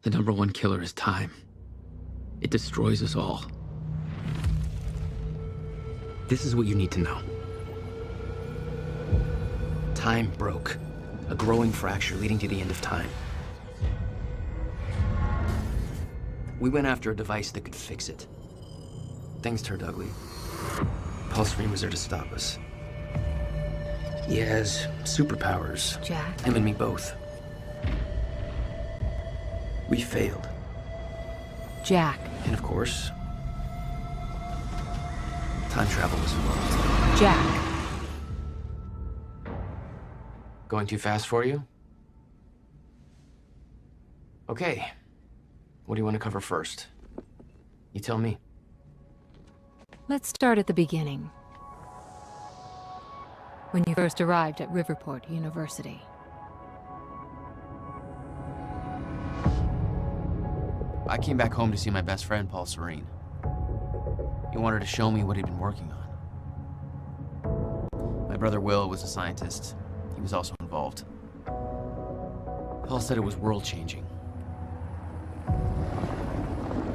The number one killer is time. It destroys us all. This is what you need to know. Time broke. A growing fracture leading to the end of time. We went after a device that could fix it. Things turned ugly. Paul Serene was there to stop us. He has superpowers. Jack? Him and me both. We failed. Jack. And of course, time travel was involved. Jack. Going too fast for you? Okay. What do you want to cover first? You tell me. Let's start at the beginning. When you first arrived at Riverport University. I came back home to see my best friend, Paul Serene. He wanted to show me what he'd been working on. My brother Will was a scientist. He was also involved. Paul said it was world-changing.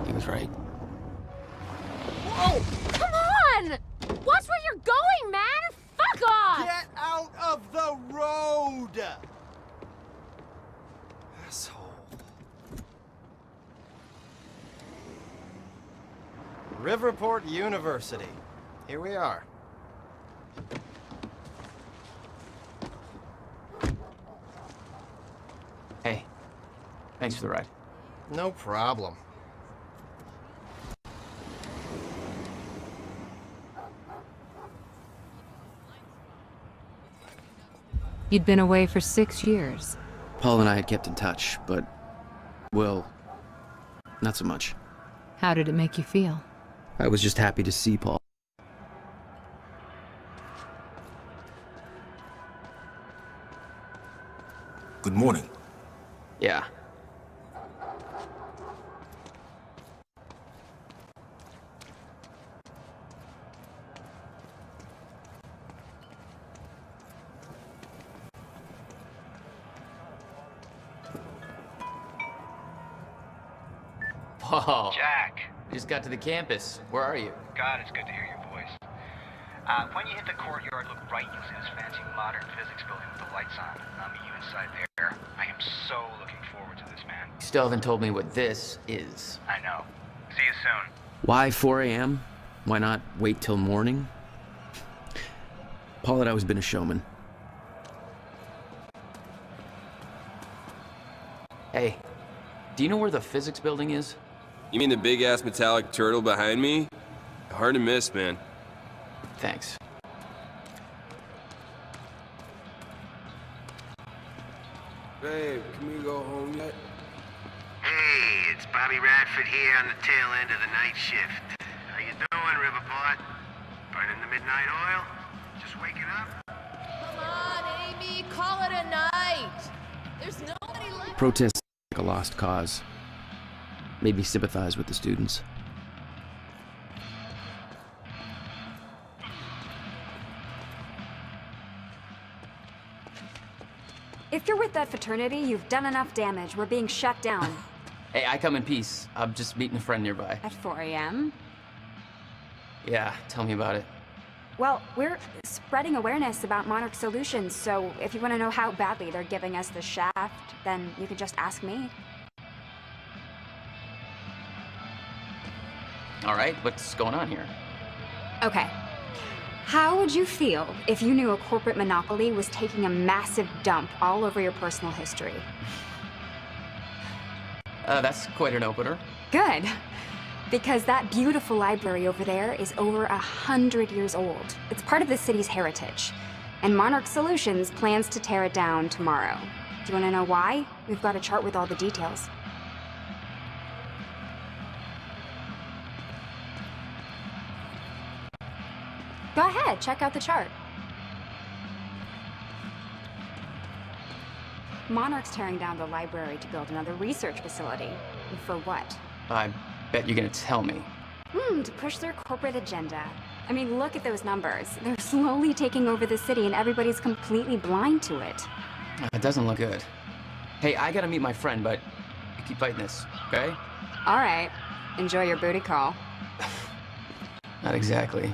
He was right. Whoa! Come on! Watch where you're going, man! Fuck off! Get out of the road! Asshole. Riverport University. Here we are. Hey, thanks for the ride. No problem. You'd been away for 6 years. Paul and I had kept in touch, but, well, not so much. How did it make you feel? I was just happy to see Paul. Good morning. Yeah. Paul. Jack. Just got to the campus. Where are you? God, it's good to hear your voice. When you hit the courtyard, look right, you'll see this fancy modern physics building with the lights on. I'll meet you inside there. I am so looking forward to this, man. You still haven't told me what this is. I know. See you soon. Why 4 a.m.? Why not wait till morning? Paul had always been a showman. Hey, do you know where the physics building is? You mean the big-ass metallic turtle behind me? Hard to miss, man. Thanks. Babe, can we go home yet? Hey, it's Bobby Radford here on the tail end of the night shift. How you doing, Riverport? Burning the midnight oil? Just waking up? Come on, Amy, call it a night. There's nobody left. Protests like a lost cause. Made me sympathize with the students. If you're with that fraternity, you've done enough damage. We're being shut down. Hey, I come in peace. I'm just meeting a friend nearby. At 4 a.m.? Yeah, tell me about it. Well, we're spreading awareness about Monarch Solutions, so if you want to know how badly they're giving us the shaft, then you can just ask me. All right, what's going on here? Okay. How would you feel if you knew a corporate monopoly was taking a massive dump all over your personal history? That's quite an opener. Good. Because that beautiful library over there is over 100 years old. It's part of the city's heritage. And Monarch Solutions plans to tear it down tomorrow. Do you want to know why? We've got a chart with all the details. Go ahead, check out the chart. Monarch's tearing down the library to build another research facility. And for what? I bet you're gonna tell me. To push their corporate agenda. I mean, look at those numbers. They're slowly taking over the city and everybody's completely blind to it. It doesn't look good. Hey, I gotta meet my friend, but You keep fighting this, okay? All right. Enjoy your booty call. Not exactly.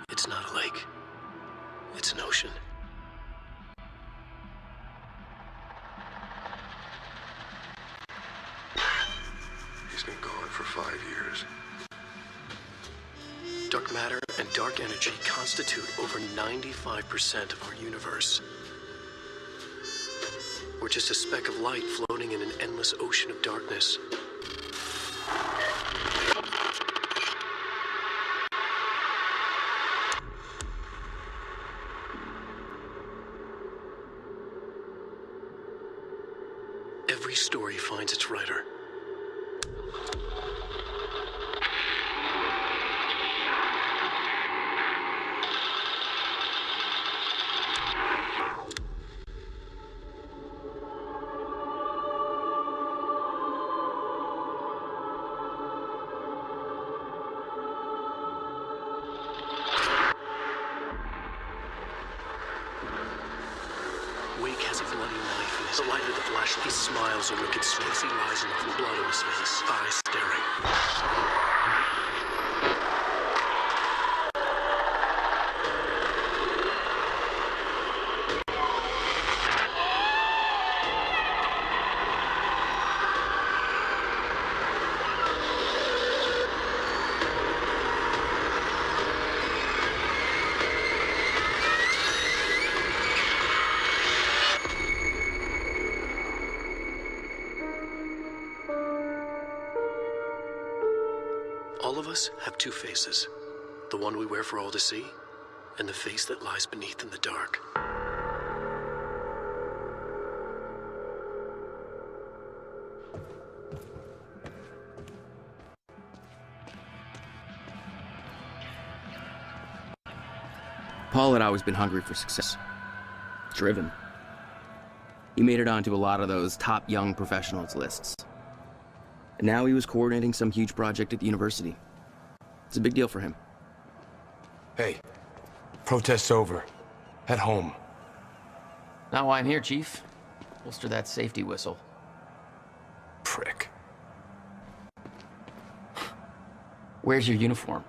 It's not a lake. It's an ocean. He's been gone for 5 years. Dark matter and dark energy constitute over 95% of our universe. We're just a speck of light floating in an endless ocean of darkness. Every story finds its writer. Wake has a bloody knife in his light of the flashlight. He smiles a wicked smile. He lies enough with blood on his face, eyes staring. All of us have two faces. The one we wear for all to see, and the face that lies beneath in the dark. Paul had always been hungry for success. Driven. He made it onto a lot of those top young professionals lists. And now he was coordinating some huge project at the university. It's a big deal for him. Hey, protest's over. Head home. Not why I'm here, Chief. Holster that safety whistle. Prick. Where's your uniform?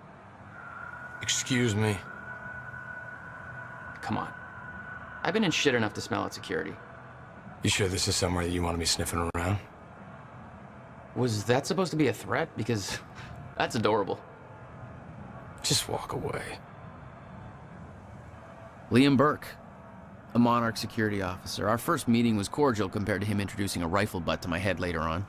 Excuse me. Come on. I've been in shit enough to smell out security. You sure this is somewhere that you want to be sniffing around? Was that supposed to be a threat? Because that's adorable. Just walk away. Liam Burke, a Monarch security officer. Our first meeting was cordial compared to him introducing a rifle butt to my head later on.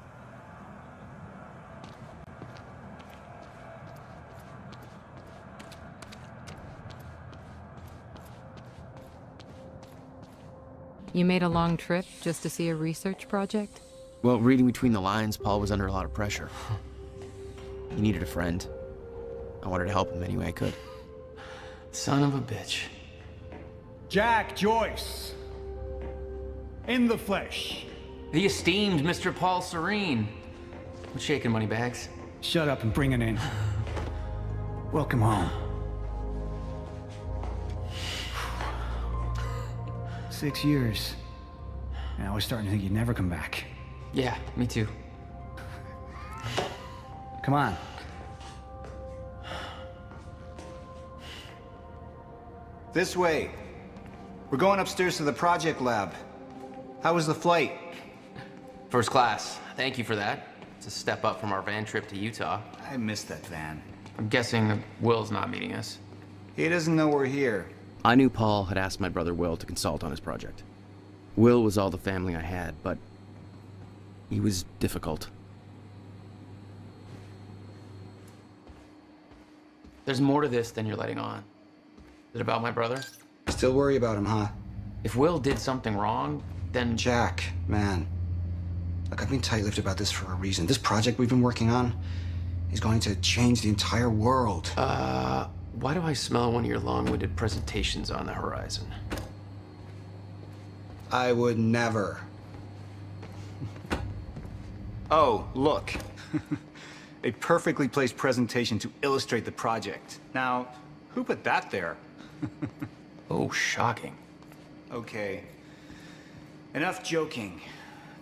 You made a long trip just to see a research project? Well, reading between the lines, Paul was under a lot of pressure. He needed a friend. I wanted to help him any way I could. Son of a bitch. Jack Joyce. In the flesh. The esteemed Mr. Paul Serene. What's shaking, Moneybags? Shut up and bring it in. Welcome home. 6 years. And I was starting to think you'd never come back. Yeah, me too. Come on. This way. We're going upstairs to the project lab. How was the flight? First class. Thank you for that. It's a step up from our van trip to Utah. I missed that van. I'm guessing that Will's not meeting us. He doesn't know we're here. I knew Paul had asked my brother Will to consult on his project. Will was all the family I had, but he was difficult. There's more to this than you're letting on. Is it about my brother? Still worry about him, huh? If Will did something wrong, then... Jack, man. Look, I've been tight-lipped about this for a reason. This project we've been working on is going to change the entire world. Why do I smell one of your long-winded presentations on the horizon? I would never. Oh, look. A perfectly placed presentation to illustrate the project. Now, who put that there? Oh, shocking. Okay. Enough joking.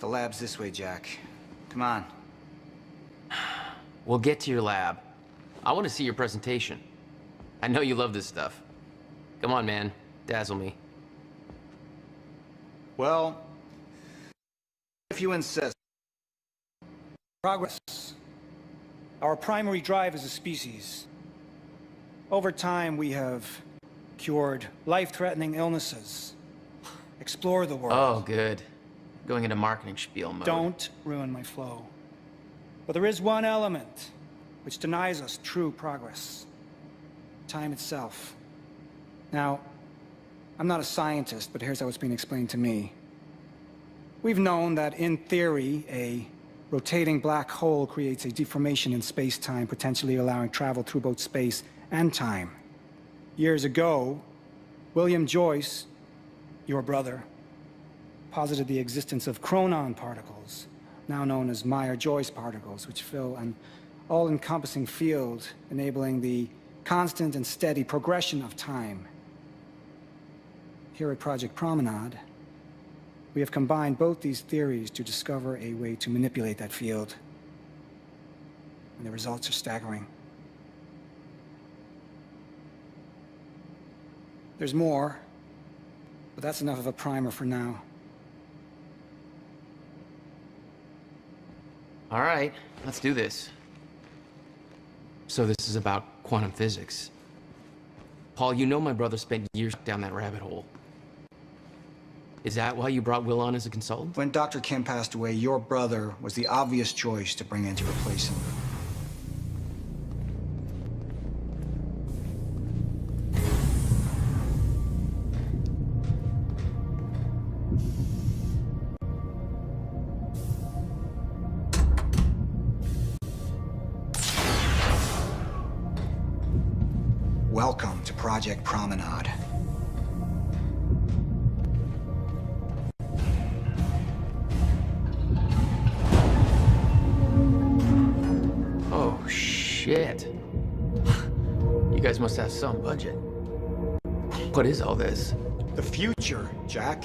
The lab's this way, Jack. Come on. We'll get to your lab. I want to see your presentation. I know you love this stuff. Come on, man. Dazzle me. Well, if you insist. Progress. Our primary drive as a species. Over time, we have cured life-threatening illnesses. Explore the world. Oh, good. Going into marketing spiel mode. Don't ruin my flow. But there is one element which denies us true progress. Time itself. Now, I'm not a scientist, but here's how it's been explained to me. We've known that, in theory, a rotating black hole creates a deformation in space-time, potentially allowing travel through both space and time. Years ago, William Joyce, your brother, posited the existence of chronon particles, now known as Meyer-Joyce particles, which fill an all-encompassing field, enabling the constant and steady progression of time. Here at Project Promenade, we have combined both these theories to discover a way to manipulate that field. And the results are staggering. There's more, but that's enough of a primer for now. All right, let's do this. So this is about quantum physics. Paul, you know my brother spent years down that rabbit hole. Is that why you brought Will on as a consultant? When Dr. Kim passed away, your brother was the obvious choice to bring in to replace him. Welcome to Project Promenade. Oh, shit. You guys must have some budget. What is all this? The future, Jack.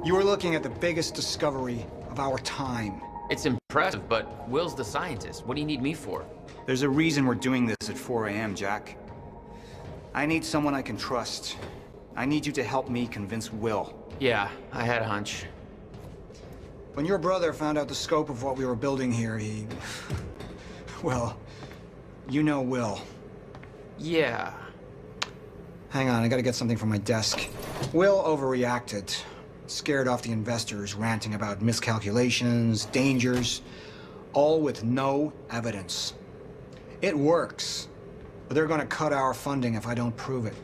You are looking at the biggest discovery of our time. It's impressive, but Will's the scientist. What do you need me for? There's a reason we're doing this at 4 a.m., Jack. I need someone I can trust. I need you to help me convince Will. Yeah, I had a hunch. When your brother found out the scope of what we were building here, he... well, you know Will. Yeah. Hang on, I gotta get something from my desk. Will overreacted. Scared off the investors, ranting about miscalculations, dangers, all with no evidence. It works, but they're gonna cut our funding if I don't prove it.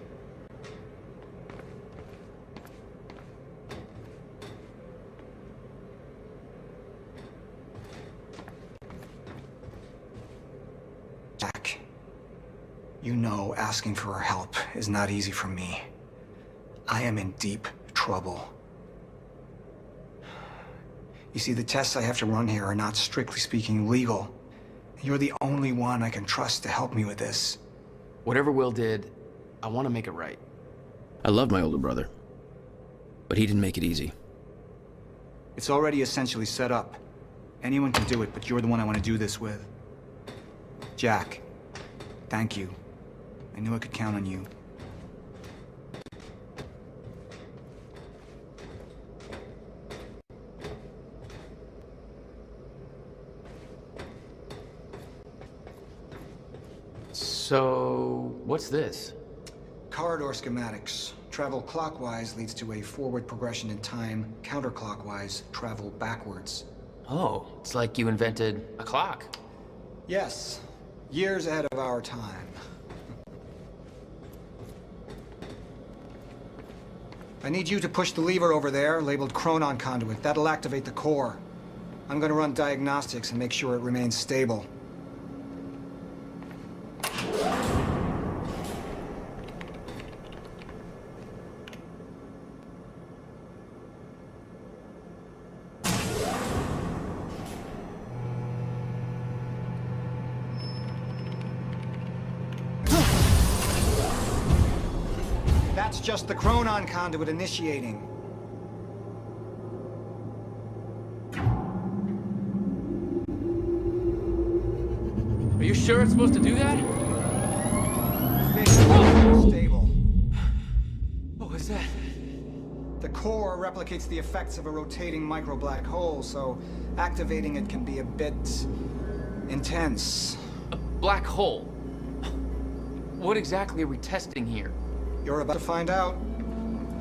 Jack, you know asking for her help is not easy for me. I am in deep trouble. You see, the tests I have to run here are not, strictly speaking, legal. You're the only one I can trust to help me with this. Whatever Will did, I want to make it right. I love my older brother, but he didn't make it easy. It's already essentially set up. Anyone can do it, but you're the one I want to do this with. Jack, thank you. I knew I could count on you. So, what's this? Corridor schematics. Travel clockwise leads to a forward progression in time. Counterclockwise, travel backwards. Oh, it's like you invented a clock. Yes. Years ahead of our time. I need you to push the lever over there, labeled Chronon Conduit. That'll activate the core. I'm gonna run diagnostics and make sure it remains stable. That's just the Chronon conduit initiating. Are you sure it's supposed to do that? Stable. What was that? The core replicates the effects of a rotating micro-black hole, so activating it can be a bit intense. A black hole? What exactly are we testing here? You're about to find out.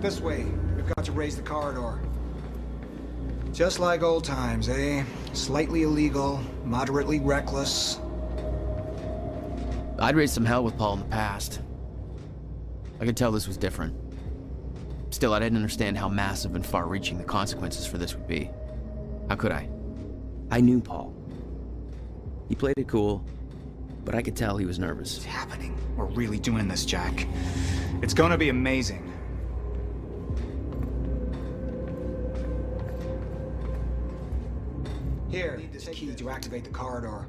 This way. We've got to raise the corridor. Just like old times, eh? Slightly illegal, moderately reckless. I'd raised some hell with Paul in the past. I could tell this was different. Still, I didn't understand how massive and far-reaching the consequences for this would be. How could I? I knew Paul. He played it cool, but I could tell he was nervous. What's happening? We're really doing this, Jack. It's gonna be amazing. Here, need this key to activate the corridor.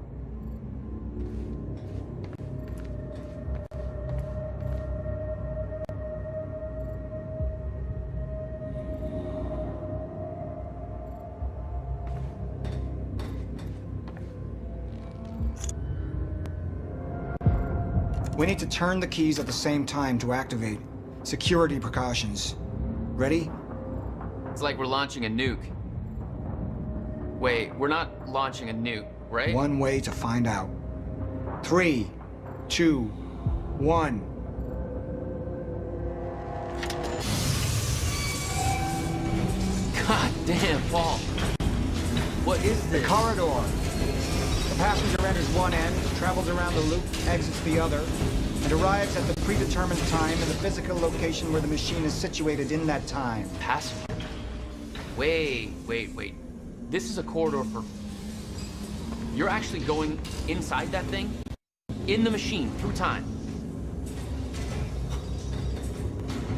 We need to turn the keys at the same time to activate. Security precautions. Ready? It's like we're launching a nuke. Wait, we're not launching a nuke, right? One way to find out. 3, 2, 1. God damn, Paul. What is this? The corridor. The passenger enters one end, travels around the loop, exits the other, and arrives at the predetermined time in the physical location where the machine is situated in that time. Passenger? Wait. This is a corridor for... You're actually going inside that thing? In the machine, through time?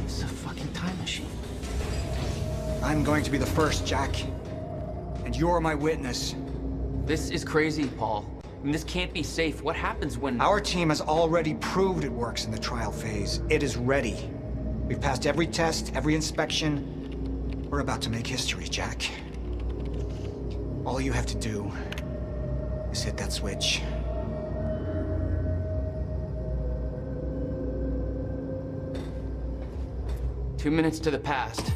This is a fucking time machine. I'm going to be the first, Jack. And you're my witness. This is crazy, Paul. I mean, this can't be safe. What happens when... Our team has already proved it works in the trial phase. It is ready. We've passed every test, every inspection. We're about to make history, Jack. All you have to do is hit that switch. Two minutes to the past.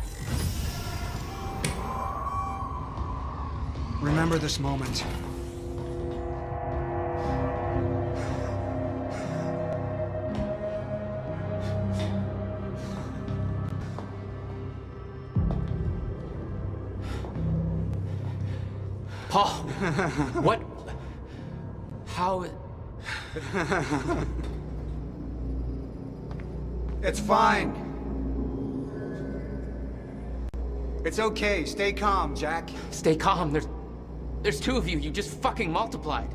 Remember this moment. Paul! What? How... It's fine. It's okay. Stay calm, Jack. Stay calm. There's two of you. You just fucking multiplied.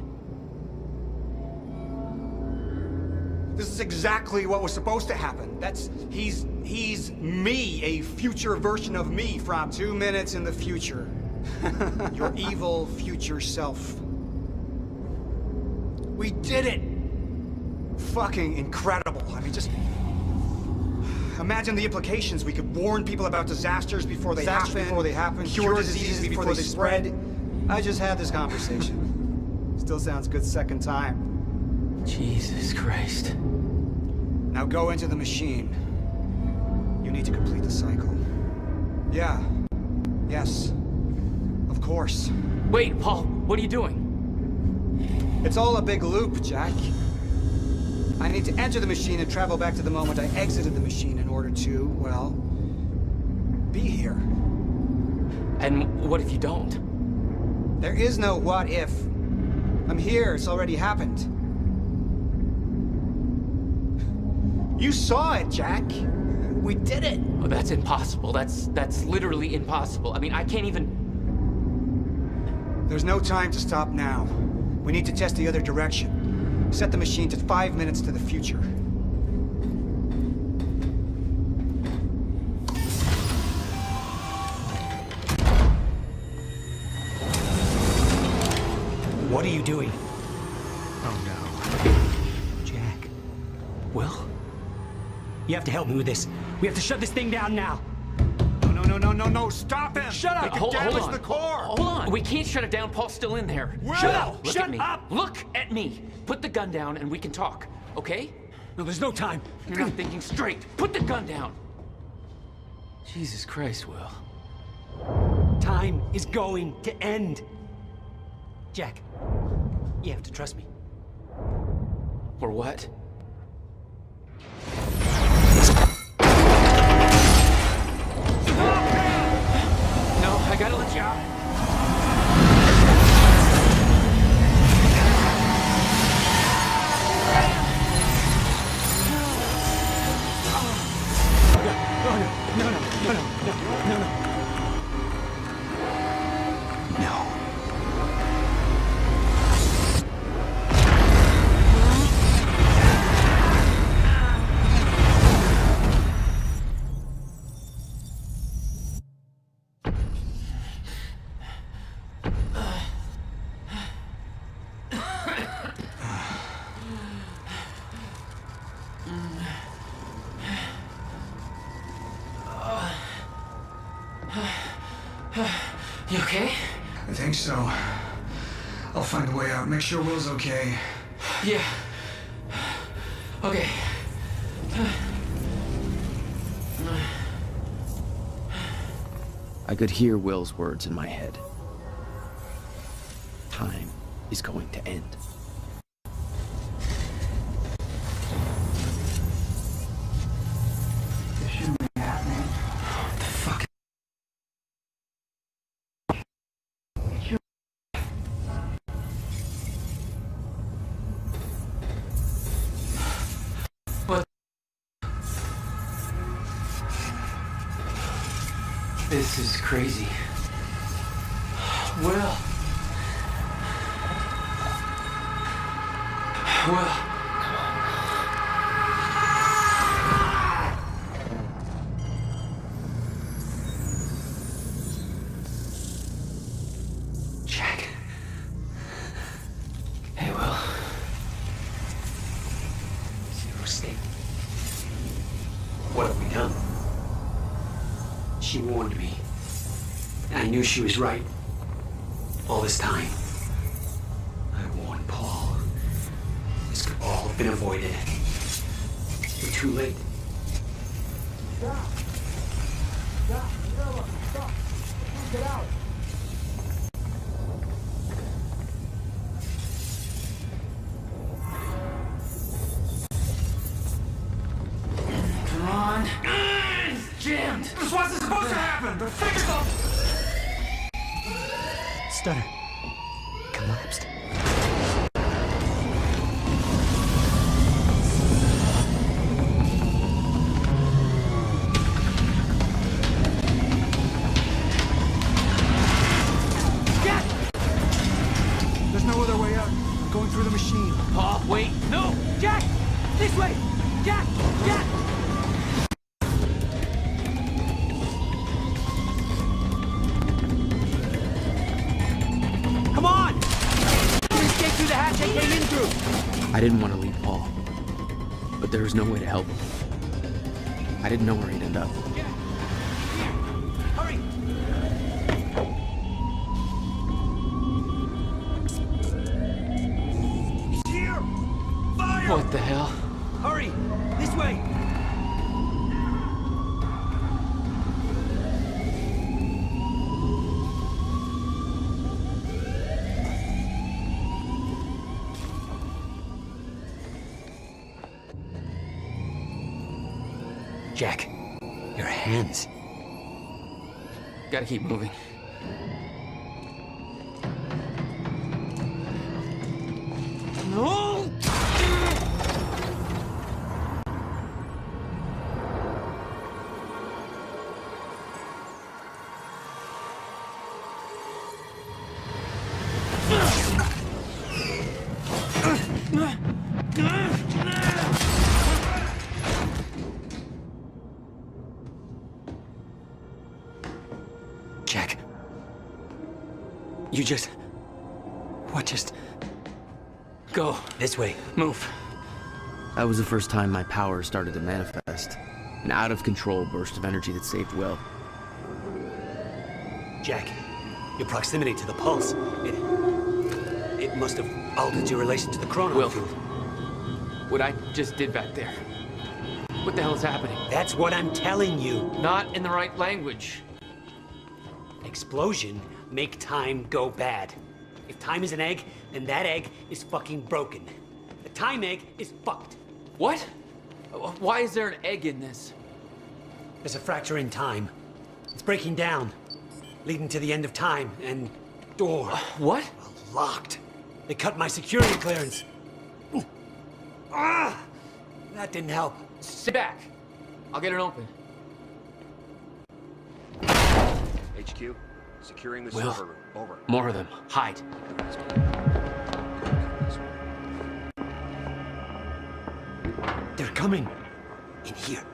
This is exactly what was supposed to happen. He's me, a future version of me from 2 minutes in the future. Your evil future self. We did it! Fucking incredible. I mean, just... Imagine the implications. We could warn people about disasters before they happen. Cure diseases before they spread. I just had this conversation. Still sounds good second time. Jesus Christ. Now go into the machine. You need to complete the cycle. Yeah. Yes. Of course. Wait, Paul, what are you doing? It's all a big loop, Jack. I need to enter the machine and travel back to the moment I exited the machine in order to, well, be here. And what if you don't? There is no what if. I'm here, it's already happened. You saw it, Jack. We did it. Oh, that's impossible. That's literally impossible. I mean, I can't even... There's no time to stop now. We need to test the other direction. Set the machine to 5 minutes to the future. What are you doing? Oh no. Jack. Will? You have to help me with this. We have to shut this thing down now. No, stop him! Shut up! They could Hold damage on. the core! Hold on. We can't shut it down. Paul's still in there. Shut up! Look Shut at me. up! Look at me. Put the gun down and we can talk, okay? No, there's no time. You're not thinking straight. Put the gun down. Jesus Christ, Will. Time is going to end. Jack, you have to trust me. Or what? No, I gotta let you out. You okay? I think so. I'll find a way out. Make sure Will's okay. Yeah. Okay. I could hear Will's words in my head. Time is going to end. This shouldn't be happening. What the fuck? What? This is crazy. Will. Jack. Hey, Will. Seriously? What have we done? She warned me. And I knew she was right. All this time. I warned Paul. This could all have been avoided. We're too late. Get out! Come on. It's jammed. This wasn't supposed to happen! The figures all... Stutter. Collapsed. Jack! There's no other way out. I'm going through the machine. Paul, wait. No! Jack! This way! Jack! Jack! Come on! Let's get through the hatch I came in through! I didn't want to leave Paul, but there was no way to help him. I didn't know where he'd end up. Hurry! He's here! Fire! What the hell? Hurry! This way! Jack, your hands. Gotta keep moving. No! Jack. You just... What just... Go. This way. Move. That was the first time my power started to manifest. An out-of-control burst of energy that saved Will. Jack, your proximity to the pulse, it must have altered your relation to the chrono Will, field. what I just did back there, what the hell is happening? That's what I'm telling you. Not in the right language. Explosion make time go bad. If time is an egg, then that egg is fucking broken. The time egg is fucked. What? Why is there an egg in this? There's a fracture in time. It's breaking down, leading to the end of time, and door. What? Locked. They cut my security clearance. Ah! That didn't help. Sit back. I'll get it open. HQ, securing the Will, server room. Over. More of them. Hide. They're coming. In here.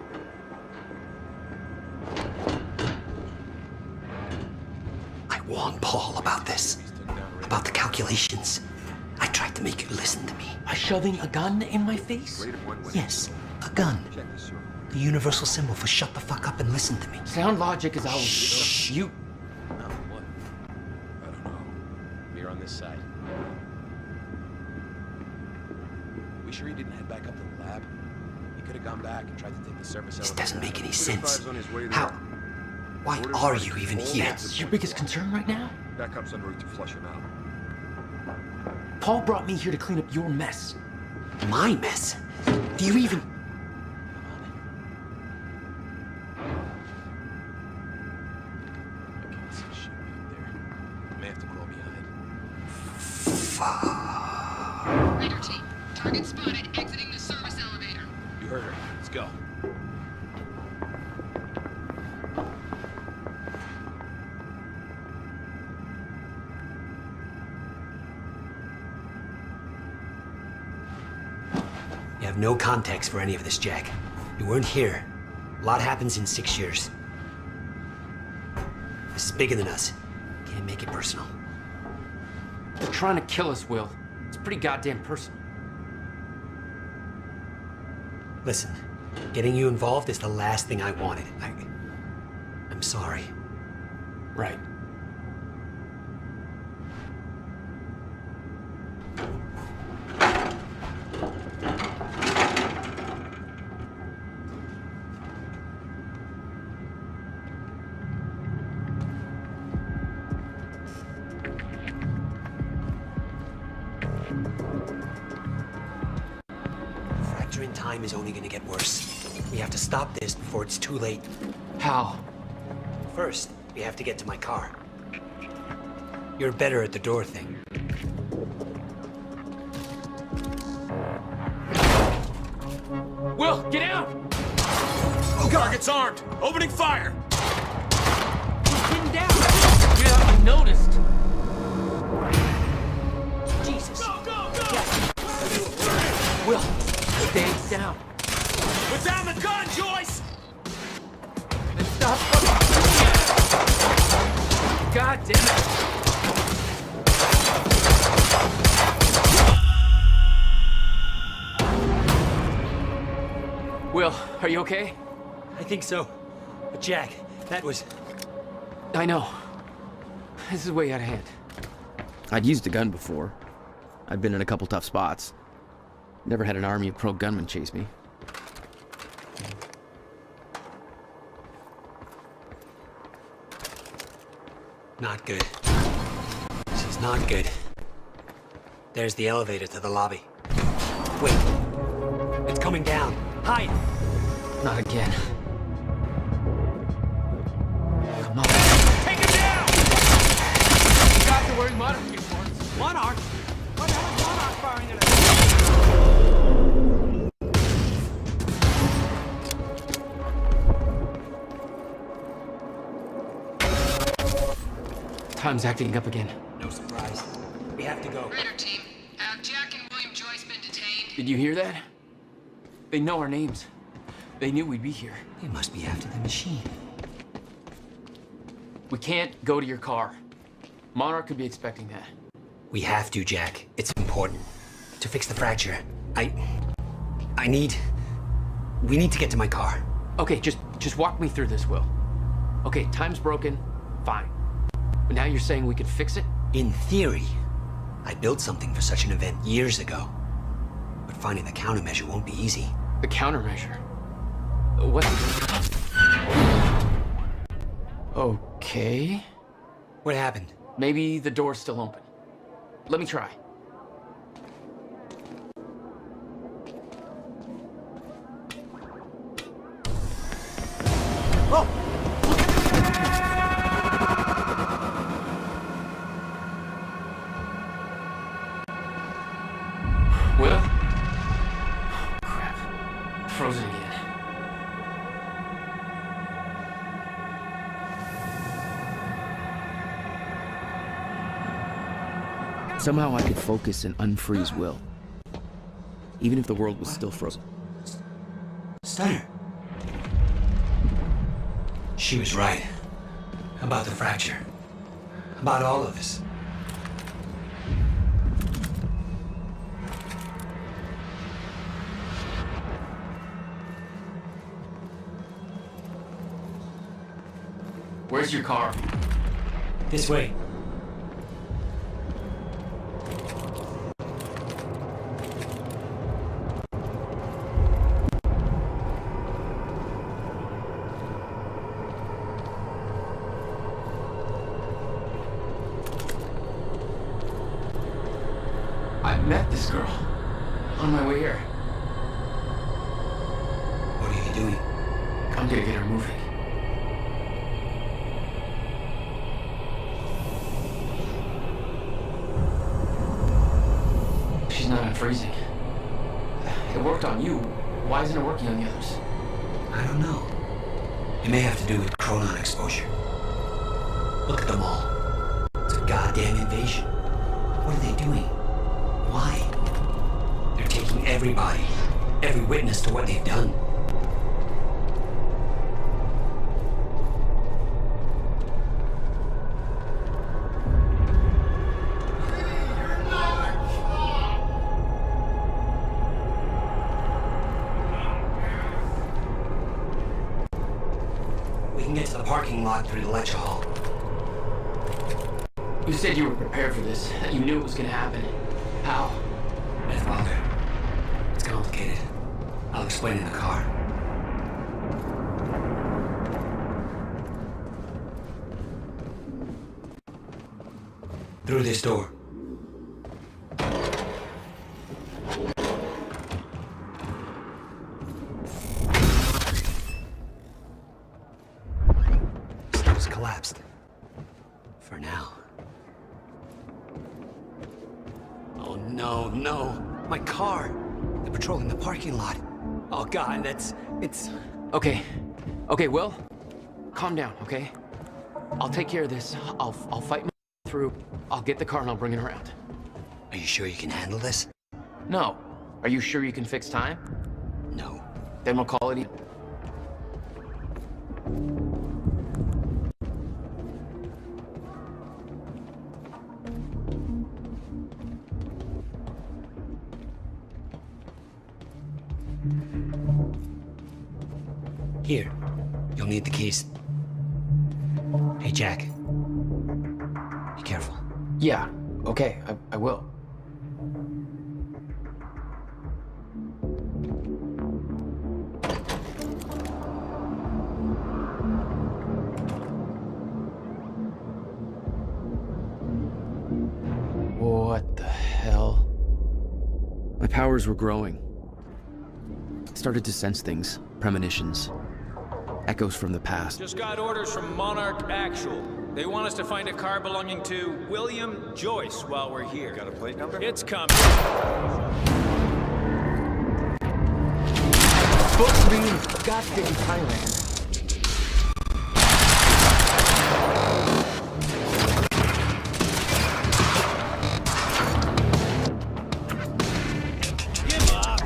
I warned Paul about this. About the calculations. I tried to make you listen to me. By shoving a gun in my face? Yes, a gun. The universal symbol for shut the fuck up and listen to me. Sound logic is always... Shh. You... What? I don't know. We're on this side. We sure he didn't head back up to the lab? He could have gone back and tried to take the surface This elevator. doesn't make any sense. On his way there. How? Why are you even here? That's your biggest concern right now? Backup's en route to flush him out. Paul brought me here to clean up your mess. My mess? Do you even... I can't see shit back there. May have to crawl behind. Fuck. Raider team, target spotted exiting the service elevator. You heard her. Let's go. You have no context for any of this, Jack. You weren't here. A lot happens in 6 years. This is bigger than us. Can't make it personal. They're trying to kill us, Will. It's pretty goddamn personal. Listen, getting you involved is the last thing I wanted. I'm sorry. Right. Fracturing time is only gonna get worse. We have to stop this before it's too late. How? First, we have to get to my car. You're better at the door thing. Will, get out! Target's armed! Opening fire! He's getting down! You haven't noticed. Jesus. Go, go, go! Will, stay down. Put down the gun, Joyce! And stop fucking... God damn it! Will, are you okay? I think so. But Jack, that was... I know. This is way out of hand. I'd used a gun before. I'd been in a couple tough spots. Never had an army of pro gunmen chase me. Not good. This is not good. There's the elevator to the lobby. Wait. It's coming down. Hide! Not again. Come on. Take it down! You guys are wearing Monarch uniforms. Monarch? What the hell is Monarch firing at us? Time's acting up again. No surprise. We have to go. Raider team, have Jack and William Joyce been detained? Did you hear that? They know our names. They knew we'd be here. They must be after the machine. We can't go to your car. Monarch could be expecting that. We have to, Jack. It's important. To fix the fracture. I We need to get to my car. Okay, just walk me through this, Will. Okay, time's broken. Fine. But now you're saying we could fix it? In theory, I built something for such an event years ago. But finding the countermeasure won't be easy. The countermeasure? What? Okay. What happened? Maybe the door's still open. Let me try. Oh! Will? Oh, crap. Frozen again. Somehow I could focus and unfreeze Will, even if the world was still frozen. Stunner. She was right. About the fracture. About all of this. Where's your car? This way. I met this girl on my way here. What are you doing? I'm gonna get her moving. She's not unfreezing. It worked on you. Why isn't it working on the others? I don't know. It may have to do with chronon exposure. Look at them all. It's a goddamn invasion. What are they doing? Why? They're taking everybody, every witness to what they've done. We can get to the parking lot through the lecture hall. You said you were prepared for this, that you knew it was gonna happen. How? My father. It's complicated. I'll explain in the car. Through this door. Store's collapsed. For now. Oh no, no. My car. They're patrolling the parking lot. Oh god, it's... Okay. Okay, Will. Calm down, okay? I'll take care of this. I'll fight my through. I'll get the car and I'll bring it around. Are you sure you can handle this? No. Are you sure you can fix time? No. Then we'll call it in. Here. You'll need the keys. Hey, Jack. Be careful. Yeah, okay, I will. What the hell? My powers were growing. I started to sense things, premonitions, echoes from the past. Just got orders from Monarch Actual. They want us to find a car belonging to William Joyce while we're here. Got a plate number? It's coming. Supposed to be in goddamn Thailand. Give up!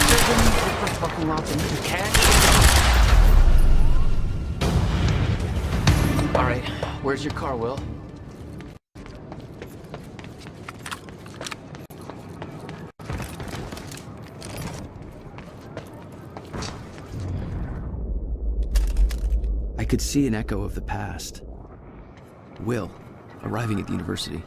There's any different fucking lots of you can't. All right, where's your car, Will? I could see an echo of the past. Will, arriving at the university.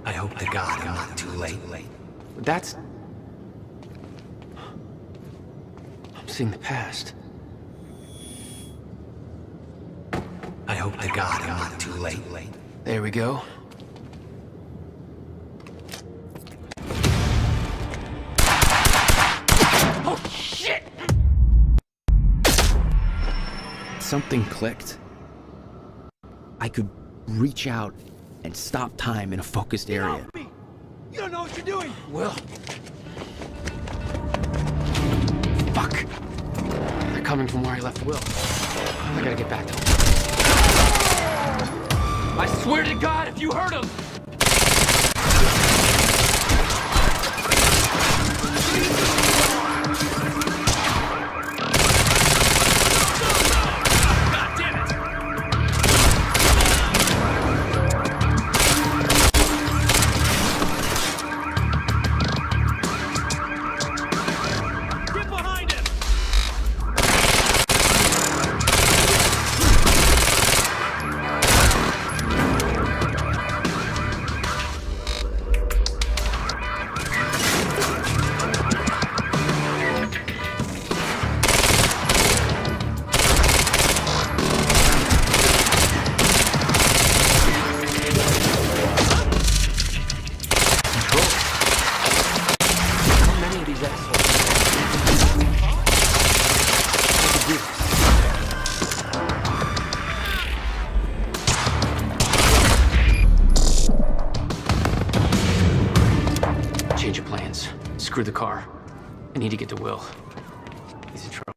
I hope to God I'm not too late. That's... I'm seeing the past. I hope to God I'm not too late. There we go. Oh, shit! Something clicked. I could reach out and stop time in a focused area. You don't know what you're doing! Will. Fuck. They're coming from where I left Will. I gotta get back to him. I swear to God, if you hurt him! Change of plans. Screw the car. I need to get to Will. He's in trouble.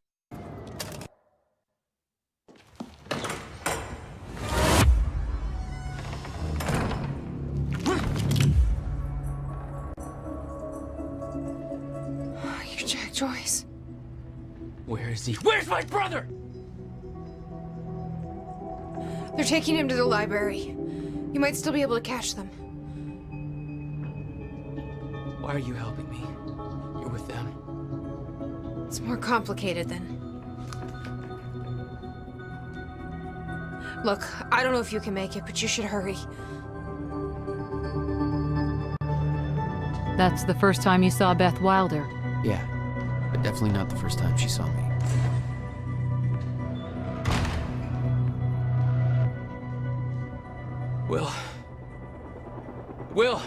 You're Jack Joyce. Where is he? Where's my brother? They're taking him to the library. You might still be able to catch them. Why are you helping me? You're with them. It's more complicated than... Look, I don't know if you can make it, but you should hurry. That's the first time you saw Beth Wilder. Yeah, but definitely not the first time she saw me. Will. Will!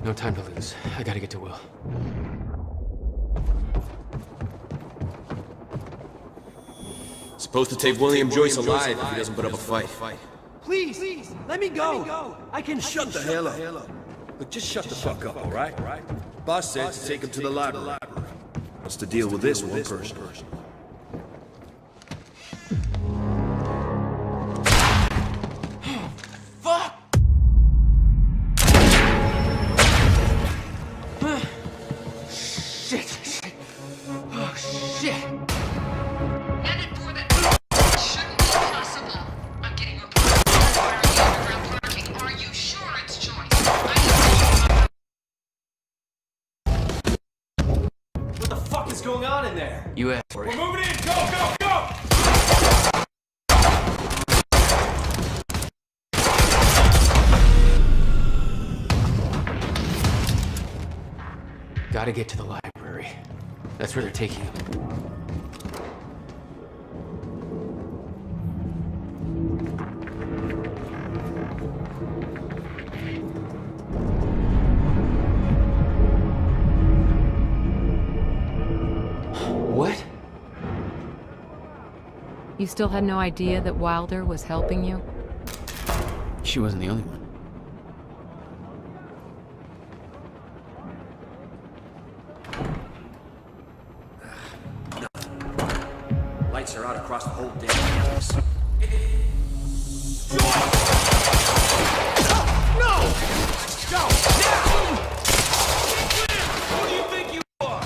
No time to lose. I gotta get to Will. Supposed to take William Joyce alive if he doesn't put up a fight. Please, let me go. I can Shut the hell up. Look, just shut the fuck up, all right? Boss said to take him to the library. Wants to deal with this one person. Fuck! Shit. Oh, shit. Headed for the... Shouldn't be possible. I'm getting reports of fire in the underground parking. Are you sure it's Joyce? What the fuck is going on in there? You asked for it. We're moving in! Go, go, go! Gotta get to the library. That's where they're taking him. What? You still had no idea that Wilder was helping you? She wasn't the only one. Lights are out across the whole damn campus. No! Go! Now! Who do you think you are?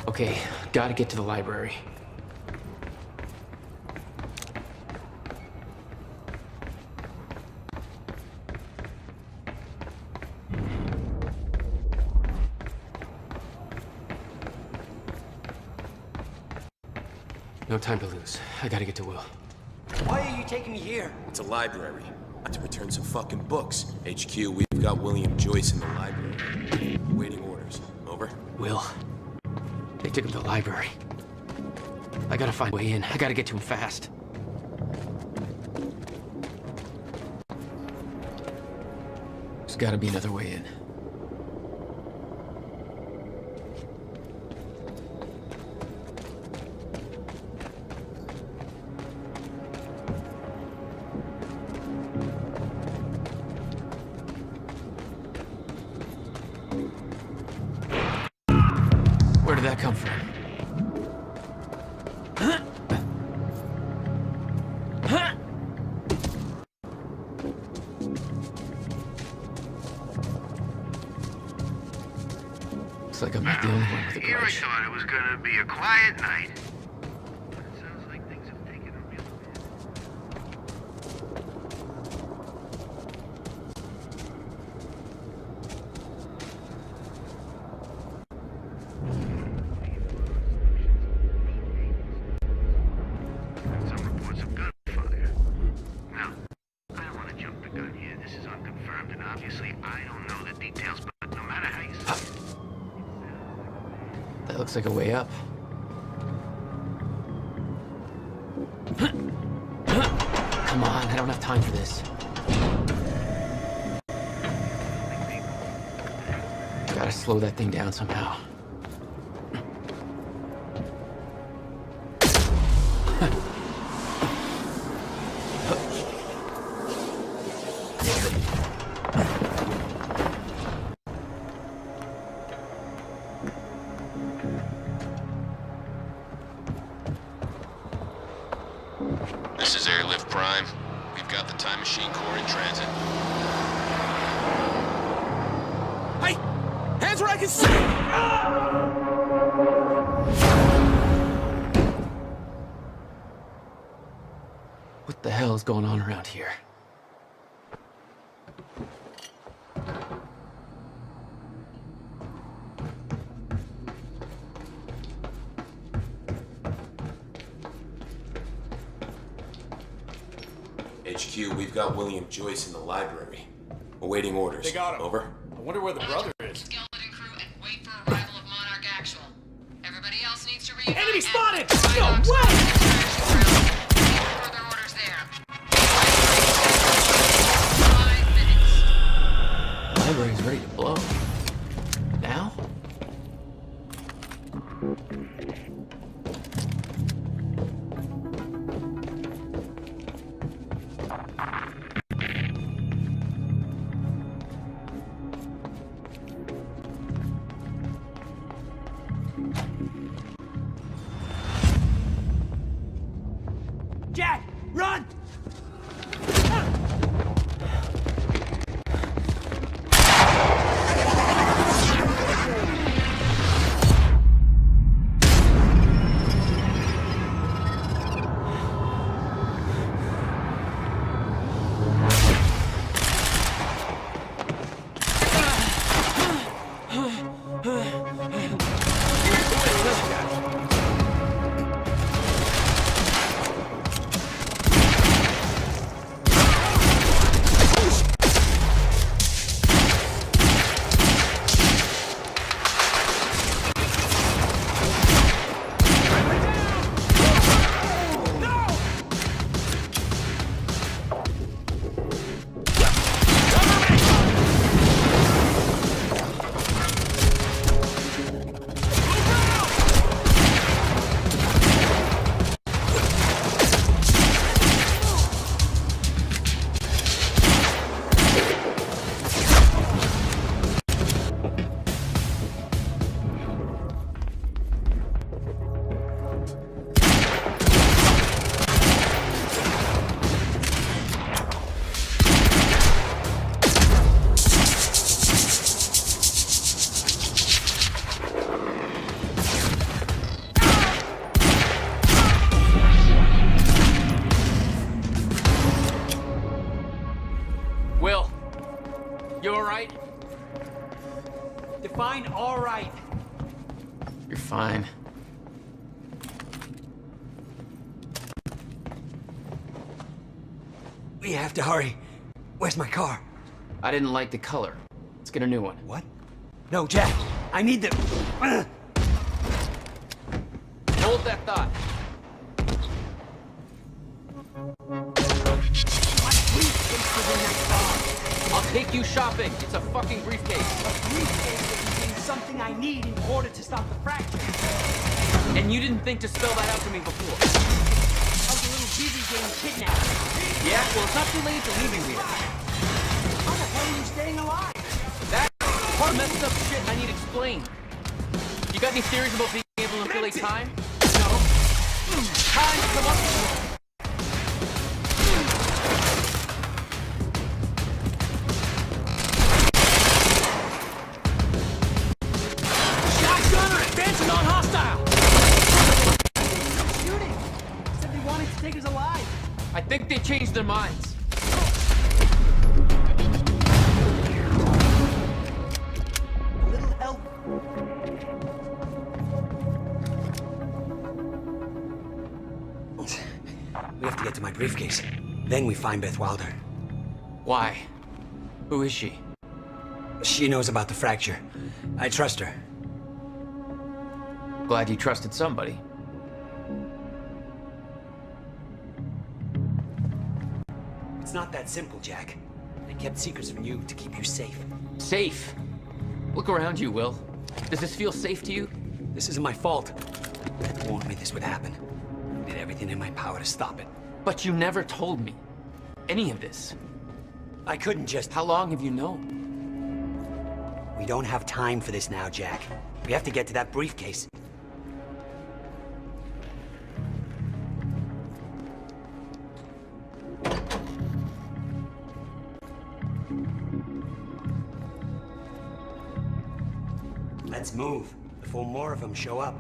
Okay, gotta get to the library. No time to lose. I gotta get to Will. Why are you taking me here? It's a library. I have to return some fucking books. HQ, we've got William Joyce in the library. Waiting orders. Over? Will. They took him to the library. I gotta find a way in. I gotta get to him fast. There's gotta be another way in. Where did that come from? Looks like I'm not the only one with a Here I grudge. thought it was gonna be a quiet night. But it sounds like things have taken a real Some reports of gunfire. Now, I don't want to jump the gun here. This is unconfirmed, and obviously I don't know the details, but no matter how you say it, That looks like a way up. Come on, I don't have time for this. Gotta slow that thing down somehow. This is Airlift Prime. We've got the Time Machine Corps in transit. Hey! Hands where I can see! What the hell is going on around here? HQ, we've got William Joyce in the library. Awaiting orders. They got him. Over. I wonder where the brother is. Skeleton crew and wait for arrival of Monarch Actual. Everybody else needs to reunite. Enemy and spotted! find Go, Oxford run! extraction ground. Wait for further orders there. 5 minutes. The library's ready to blow. Now? Define all right. You're fine. We have to hurry. Where's my car? I didn't like the color. Let's get a new one. What? No, Jack. I need the... Hold that thought. I'll take you shopping. It's a fucking briefcase. A briefcase that contains something I need in order to stop the fracture. And you didn't think to spell that out to me before. I was a little busy getting kidnapped. Yeah, well, it's not too late to leaving here. How the hell are you staying alive? That part of messed up shit I need explained. You got any theories about being able to manipulate time? No. Time to come up. Shotgunner advancing on hostile! Shooting! Said they wanted to take us alive. I think they changed their minds. A little help. We have to get to my briefcase. Then we find Beth Wilder. Why? Who is she? She knows about the fracture. I trust her. Glad you trusted somebody. It's not that simple, Jack. I kept secrets from you to keep you safe. Safe? Look around you, Will. Does this feel safe to you? This isn't my fault. Beth warned me this would happen. I did everything in my power to stop it. But you never told me any of this. I couldn't just... How long have you known? We don't have time for this now, Jack. We have to get to that briefcase. Let's move before more of them show up.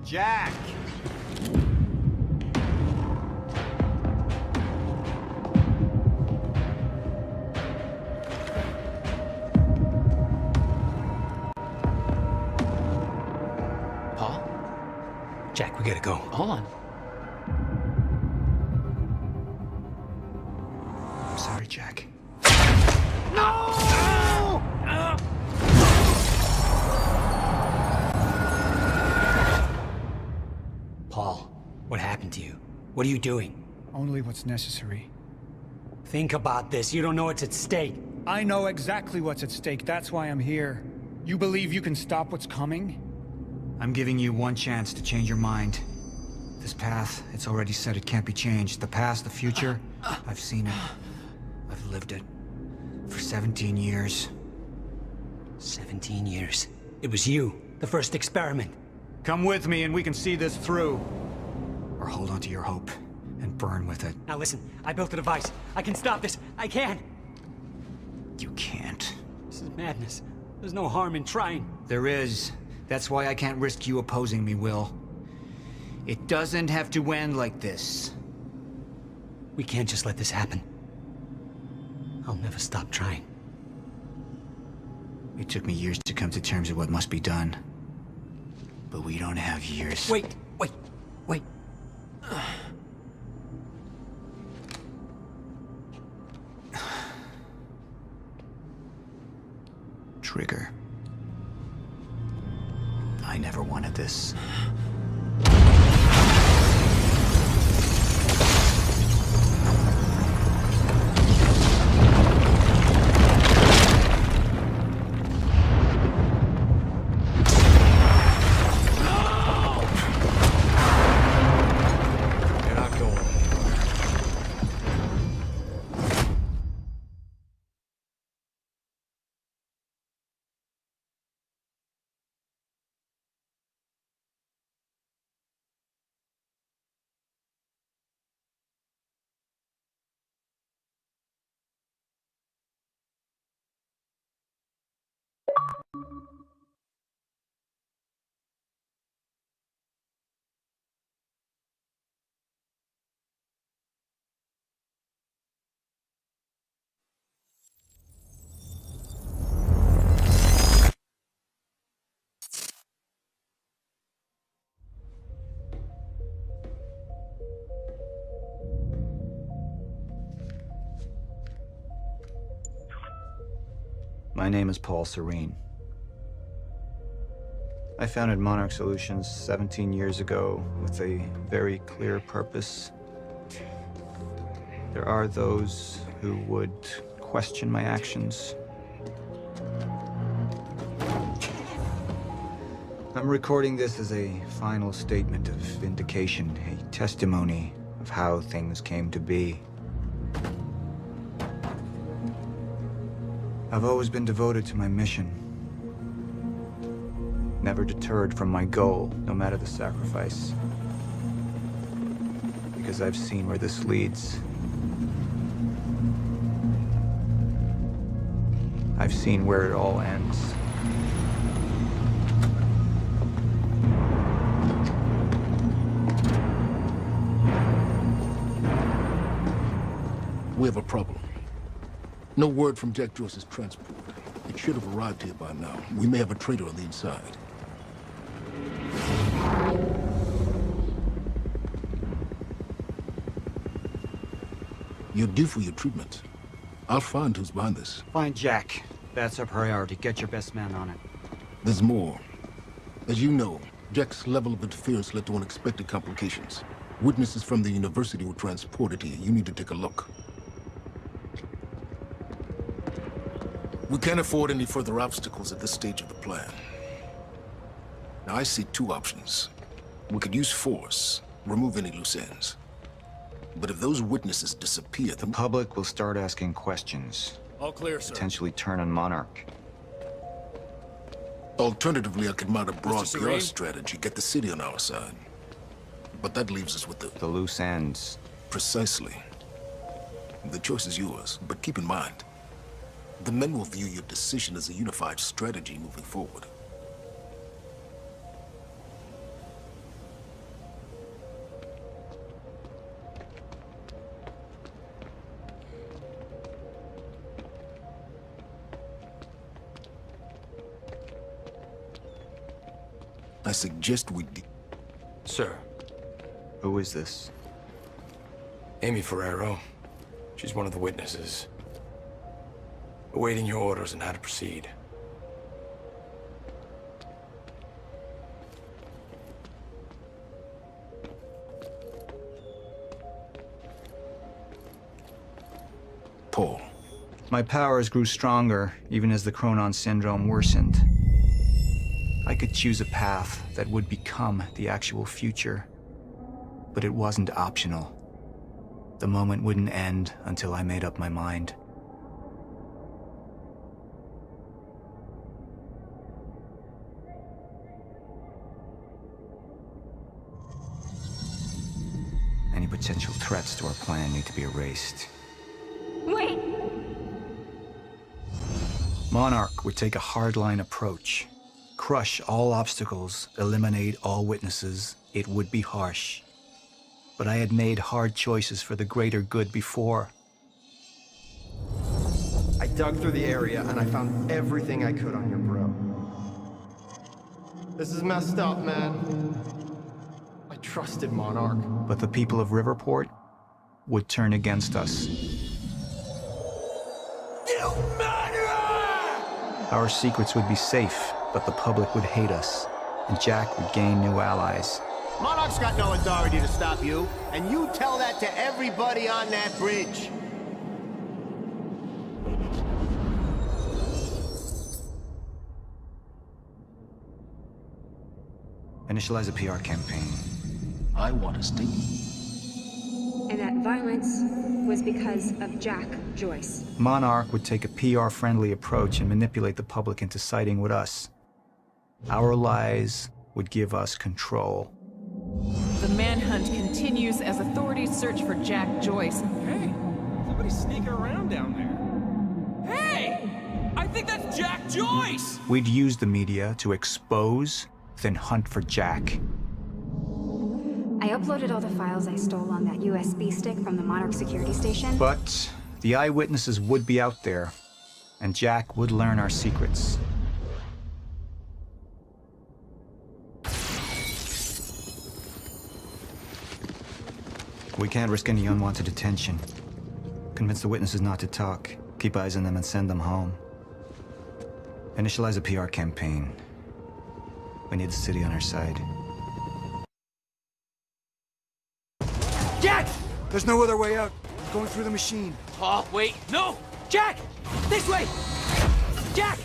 Jack! Paul? Jack, we gotta go. Hold on. I'm sorry, Jack. Paul, what happened to you? What are you doing? Only what's necessary. Think about this. You don't know what's at stake. I know exactly what's at stake. That's why I'm here. You believe you can stop what's coming? I'm giving you one chance to change your mind. This path, it's already said it can't be changed. The past, the future, I've seen it. I've lived it. For 17 years. 17 years. It was you, the first experiment. Come with me and we can see this through. Or hold on to your hope and burn with it. Now listen, I built a device. I can stop this. I can. You can't. This is madness. There's no harm in trying. There is. That's why I can't risk you opposing me, Will. It doesn't have to end like this. We can't just let this happen. I'll never stop trying. It took me years to come to terms with what must be done. But we don't have years. Wait. Trigger. I never wanted this. My name is Paul Serene. I founded Monarch Solutions 17 years ago with a very clear purpose. There are those who would question my actions. I'm recording this as a final statement of vindication, a testimony of how things came to be. I've always been devoted to my mission. Never deterred from my goal, no matter the sacrifice. Because I've seen where this leads. I've seen where it all ends. We have a problem. No word from Jack Joyce's transport. It should have arrived here by now. We may have a traitor on the inside. You're due for your treatment. I'll find who's behind this. Find Jack. That's our priority. Get your best man on it. There's more. As you know, Jack's level of interference led to unexpected complications. Witnesses from the university were transported here. You need to take a look. We can't afford any further obstacles at this stage of the plan. Now, I see two options. We could use force, remove any loose ends. But if those witnesses disappear, the public will start asking questions. All clear, sir. Potentially turn on Monarch. Alternatively, I could mount a broad Mr. PR Serene? strategy, get the city on our side. But that leaves us with the loose ends. Precisely. The choice is yours, but keep in mind, the men will view your decision as a unified strategy moving forward. I suggest we... Sir. Who is this? Amy Ferrero. She's one of the witnesses. Awaiting your orders on how to proceed. Paul. My powers grew stronger, even as the Chronon Syndrome worsened. I could choose a path that would become the actual future, but it wasn't optional. The moment wouldn't end until I made up my mind. Any potential threats to our plan need to be erased. Wait! Monarch would take a hardline approach. Crush all obstacles, eliminate all witnesses. It would be harsh. But I had made hard choices for the greater good before. I dug through the area and I found everything I could on your bro. This is messed up, man. I trusted Monarch. But the people of Riverport would turn against us. Our secrets would be safe, but the public would hate us, and Jack would gain new allies. Monarch's got no authority to stop you, and you tell that to everybody on that bridge. Initialize a PR campaign. I want a statement. And that violence was because of Jack Joyce. Monarch would take a PR-friendly approach and manipulate the public into siding with us. Our lies would give us control. The manhunt continues as authorities search for Jack Joyce. Hey, somebody's sneaking around down there. Hey! I think that's Jack Joyce! We'd use the media to expose, then hunt for Jack. I uploaded all the files I stole on that USB stick from the Monarch security station. But the eyewitnesses would be out there, and Jack would learn our secrets. We can't risk any unwanted attention. Convince the witnesses not to talk. Keep eyes on them and send them home. Initialize a PR campaign. We need the city on our side. Jack! There's no other way out. I'm going through the machine. Paul, wait. No! Jack! This way! Jack!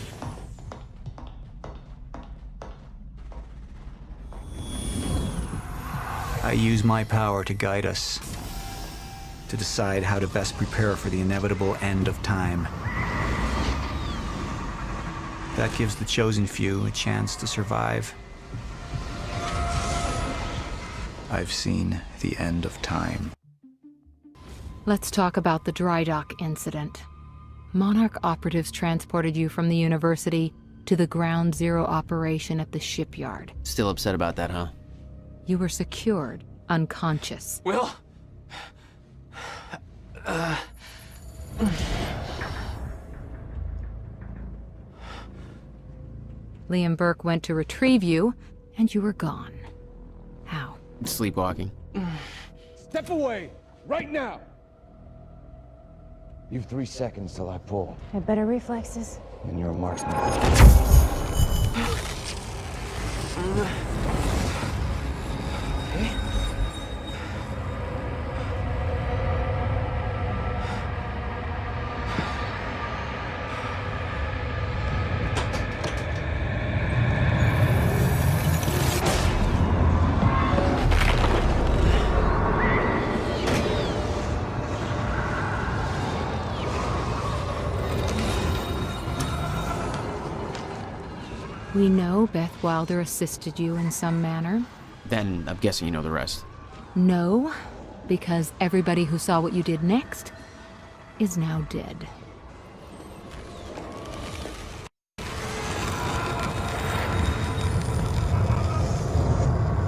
I use my power to guide us, to decide how to best prepare for the inevitable end of time. That gives the chosen few a chance to survive. I've seen the end of time. Let's talk about the dry dock incident. Monarch operatives transported you from the university to the Ground Zero operation at the shipyard. Still upset about that, huh? You were secured, unconscious. Will? Liam Burke went to retrieve you, and you were gone. How? Sleepwalking. Step away! Right now! You've 3 seconds till I pull. Had better reflexes. And you're a marksman. We know Beth Wilder assisted you in some manner. Then I'm guessing you know the rest. No, because everybody who saw what you did next is now dead.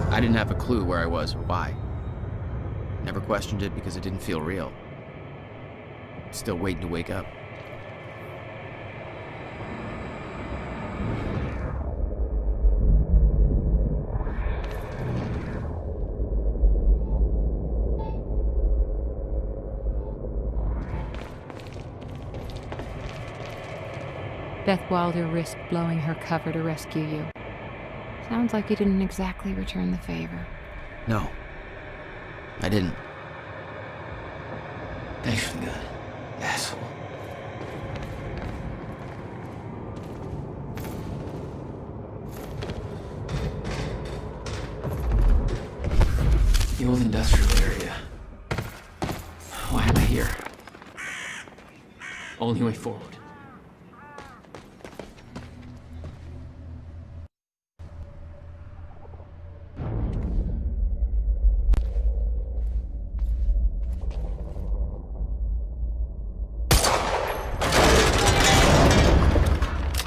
I didn't have a clue where I was or why. Never questioned it because it didn't feel real. Still waiting to wake up. Beth Wilder risked blowing her cover to rescue you. Sounds like you didn't exactly return the favor. No. I didn't. Thanks for that, asshole. The old industrial area. Why am I here? Only way forward.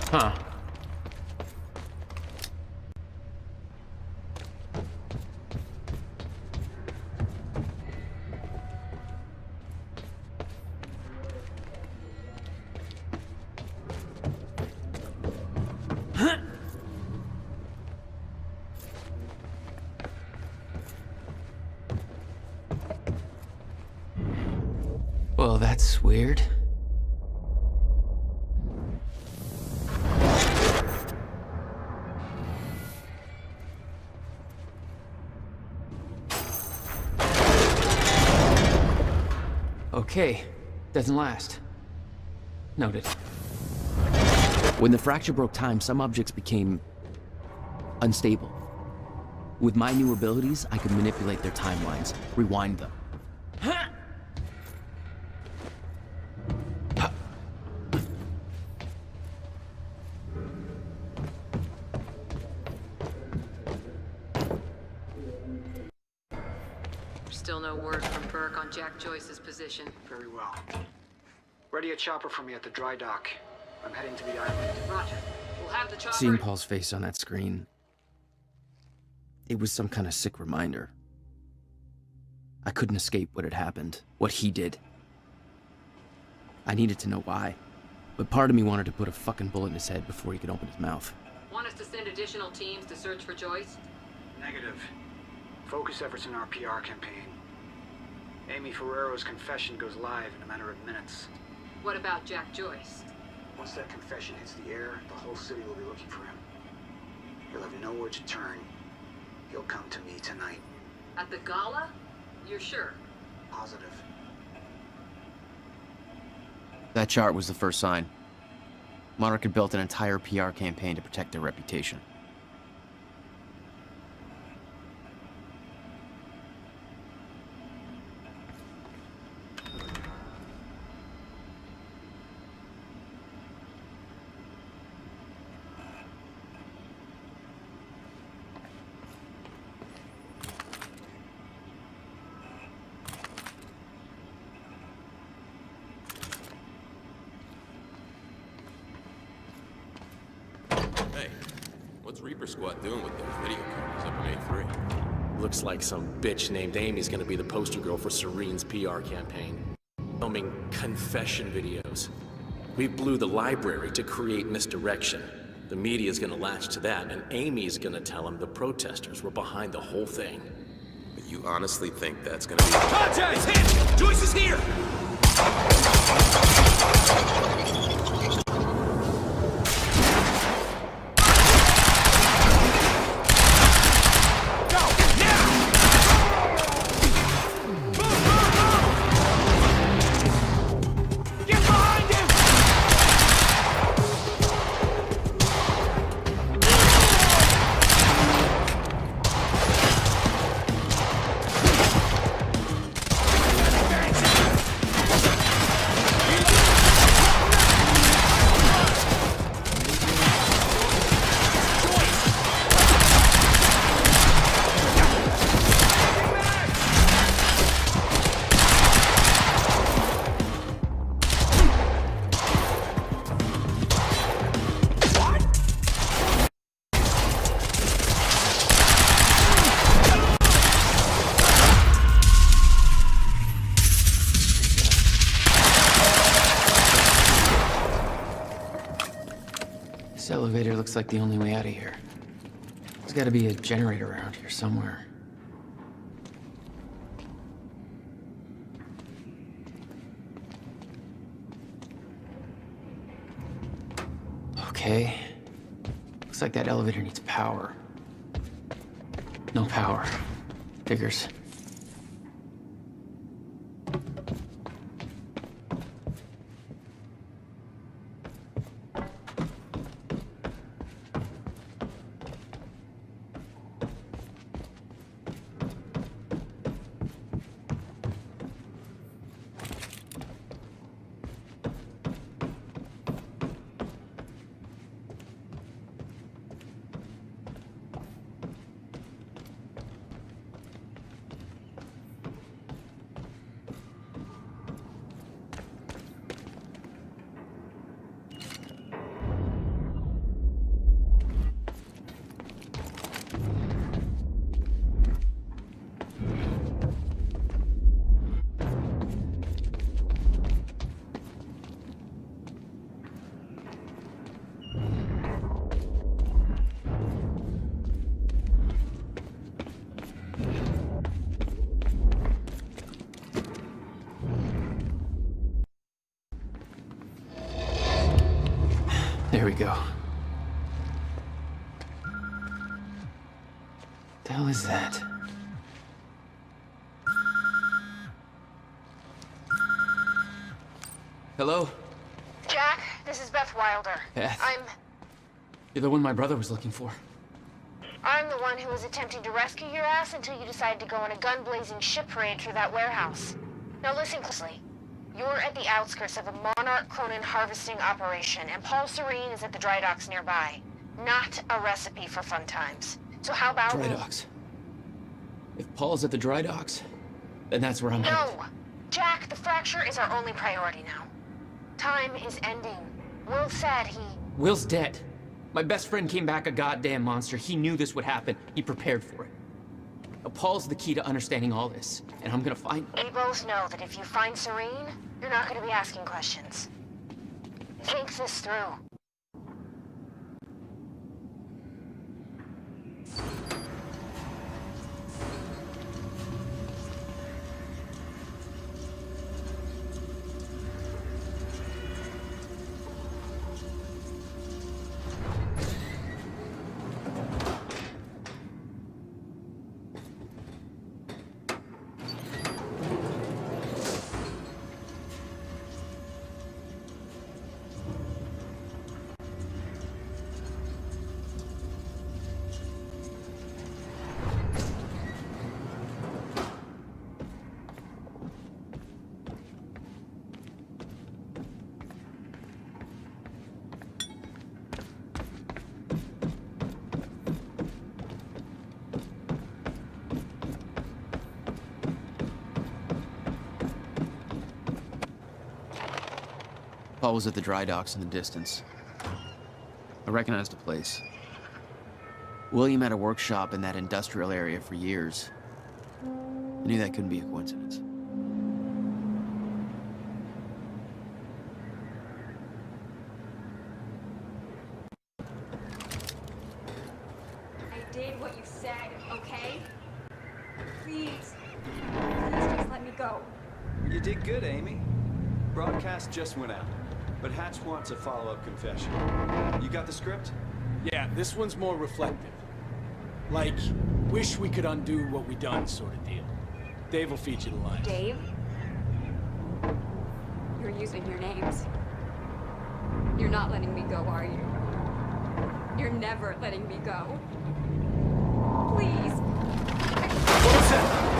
Huh. Well, that's weird. Okay, doesn't last. Noted. When the fracture broke time, some objects became unstable. With my new abilities, I could manipulate their timelines, rewind them. Still no word from Burke on Jack Joyce's position. Very well. Ready a chopper for me at the dry dock. I'm heading to the island. Roger. We'll have the chopper. Seeing Paul's face on that screen, it was some kind of sick reminder. I couldn't escape what had happened, what he did. I needed to know why, but part of me wanted to put a fucking bullet in his head before he could open his mouth. Want us to send additional teams to search for Joyce? Negative. Focus efforts in our PR campaign. Amy Ferrero's confession goes live in a matter of minutes. What about Jack Joyce? Once that confession hits the air, the whole city will be looking for him. He'll have nowhere to turn. He'll come to me tonight. At the gala? You're sure? Positive. That chart was the first sign. Monarch had built an entire PR campaign to protect their reputation. Hey, what's Reaper Squad doing with those video cameras up in A3? Looks like some bitch named Amy's gonna be the poster girl for Serene's PR campaign. Filming confession videos. We blew the library to create misdirection. The media's gonna latch to that, and Amy's gonna tell them the protesters were behind the whole thing. But you honestly think that's gonna be— Contact! It's him! Joyce is here! This elevator looks like the only way out of here. There's gotta be a generator around here somewhere. Okay. Looks like that elevator needs power. No power. Figures. There we go. The hell is that? Hello? Jack, this is Beth Wilder. Beth? You're the one my brother was looking for. I'm the one who was attempting to rescue your ass until you decided to go on a gun-blazing shit parade through that warehouse. Now listen closely. You're at the outskirts of a Monarch Cronin harvesting operation, and Paul Serene is at the dry docks nearby. Not a recipe for fun times. So how about— Dry docks? If Paul's at the dry docks, then that's where I'm headed. No! Jack, the fracture is our only priority now. Time is ending. Will said he— Will's dead. My best friend came back a goddamn monster. He knew this would happen. He prepared for it. Now, Paul's the key to understanding all this, and I'm gonna find him. We both know that if you find Serene, you're not gonna be asking questions. Think this through. Paul was at the dry docks in the distance. I recognized the place. William had a workshop in that industrial area for years. I knew that couldn't be a coincidence. I did what you said, okay? Please. Please just let me go. You did good, Amy. Broadcast just went out, but Hatch wants a follow-up confession. You got the script? Yeah, this one's more reflective. Like, wish we could undo what we done sort of deal. Dave will feed you the lines. Dave? You're using your names. You're not letting me go, are you? You're never letting me go. Please. What was that?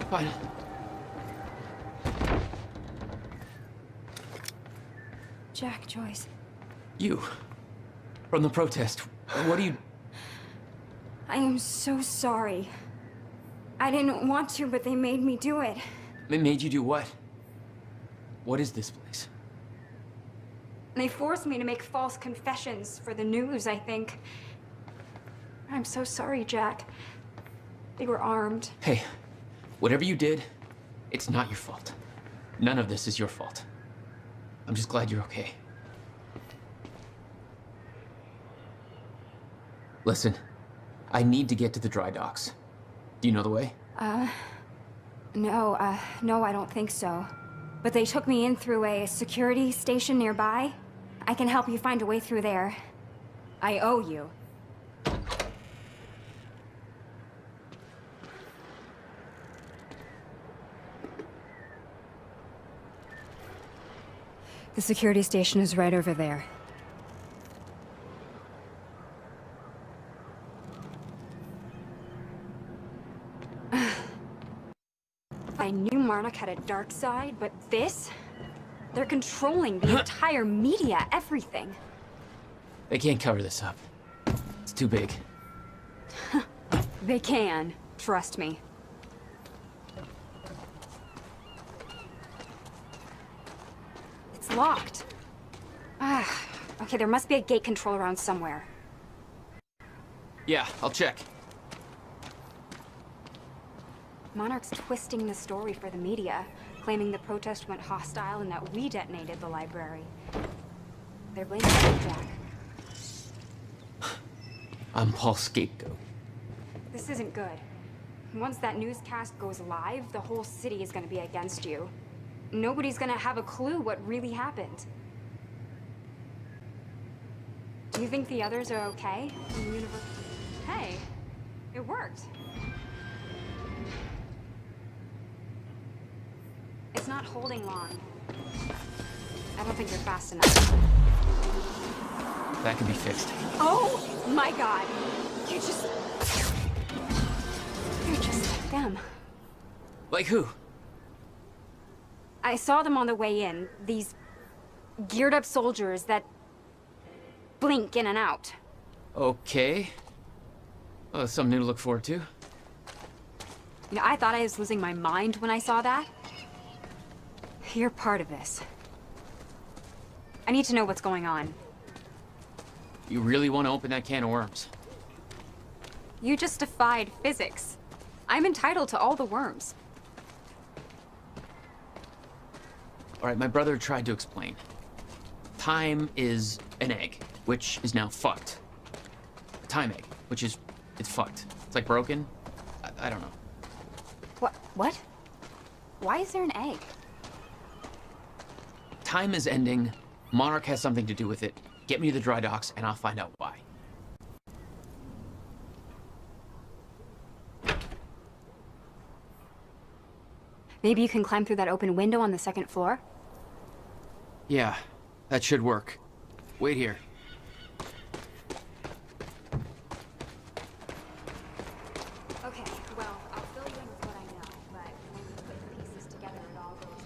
Fine. Jack, Joyce. You. From the protest. What do you... I am so sorry. I didn't want to, but they made me do it. They made you do what? What is this place? They forced me to make false confessions for the news, I think. I'm so sorry, Jack. They were armed. Hey, whatever you did, it's not your fault. None of this is your fault. I'm just glad you're okay. Listen, I need to get to the dry docks. Do you know the way? No, I don't think so. But they took me in through a security station nearby. I can help you find a way through there. I owe you. The security station is right over there. I knew Monarch had a dark side, but this? They're controlling the entire media, everything. They can't cover this up. It's too big. They can, trust me. It's locked. Okay, there must be a gate control around somewhere. Yeah, I'll check. Monarch's twisting the story for the media, claiming the protest went hostile and that we detonated the library. They're blaming you, Jack. I'm Paul's scapegoat. This isn't good. Once that newscast goes live, the whole city is gonna be against you. Nobody's gonna have a clue what really happened. Do you think the others are okay? In the universe? Hey, it worked. It's not holding long. I don't think you're fast enough. That can be fixed. Oh my god! You're just like them. Like who? I saw them on the way in. These geared up soldiers that blink in and out. Okay. Well, something new to look forward to. You know, I thought I was losing my mind when I saw that. You're part of this. I need to know what's going on. You really want to open that can of worms? You just defied physics. I'm entitled to all the worms. All right, my brother tried to explain. Time is an egg, which is now fucked. A time egg, which is, it's fucked. It's like broken. I don't know. What? Why is there an egg? Time is ending. Monarch has something to do with it. Get me to the dry docks, and I'll find out why. Maybe you can climb through that open window on the second floor? Yeah, that should work. Wait here. Okay, well, I'll fill you in with what I know, but when you put the pieces together, it all goes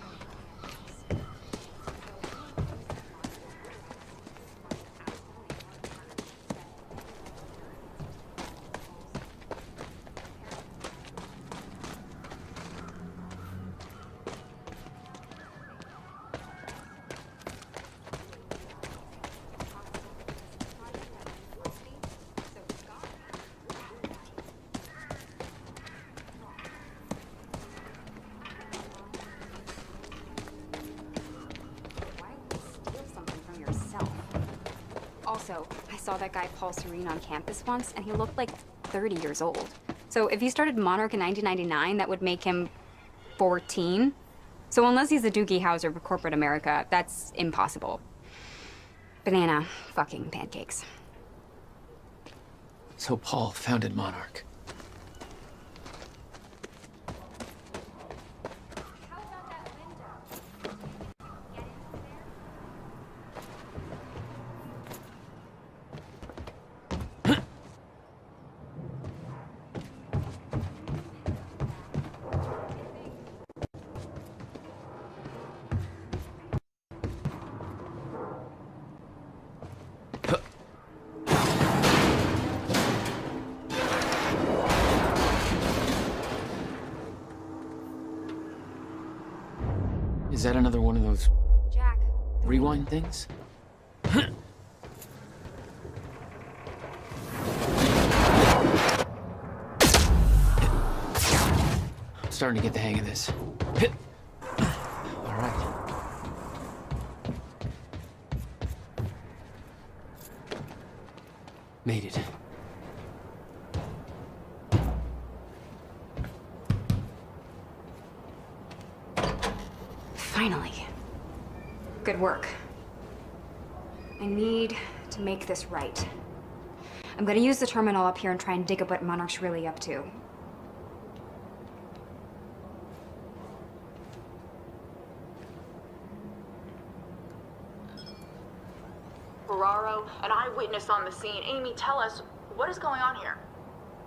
Also, I saw that guy Paul Serene on campus once, and he looked like 30 years old. So if he started Monarch in 1999, that would make him 14. So unless he's a Doogie Howser of corporate America, that's impossible. Banana fucking pancakes. So Paul founded Monarch. Is that another one of those Jack, rewind things? I'm starting to get the hang of this. All right. Made it. Finally. Good work. I need to make this right. I'm gonna use the terminal up here and try and dig up what Monarch's really up to. Ferraro, an eyewitness on the scene. Amy, tell us, what is going on here?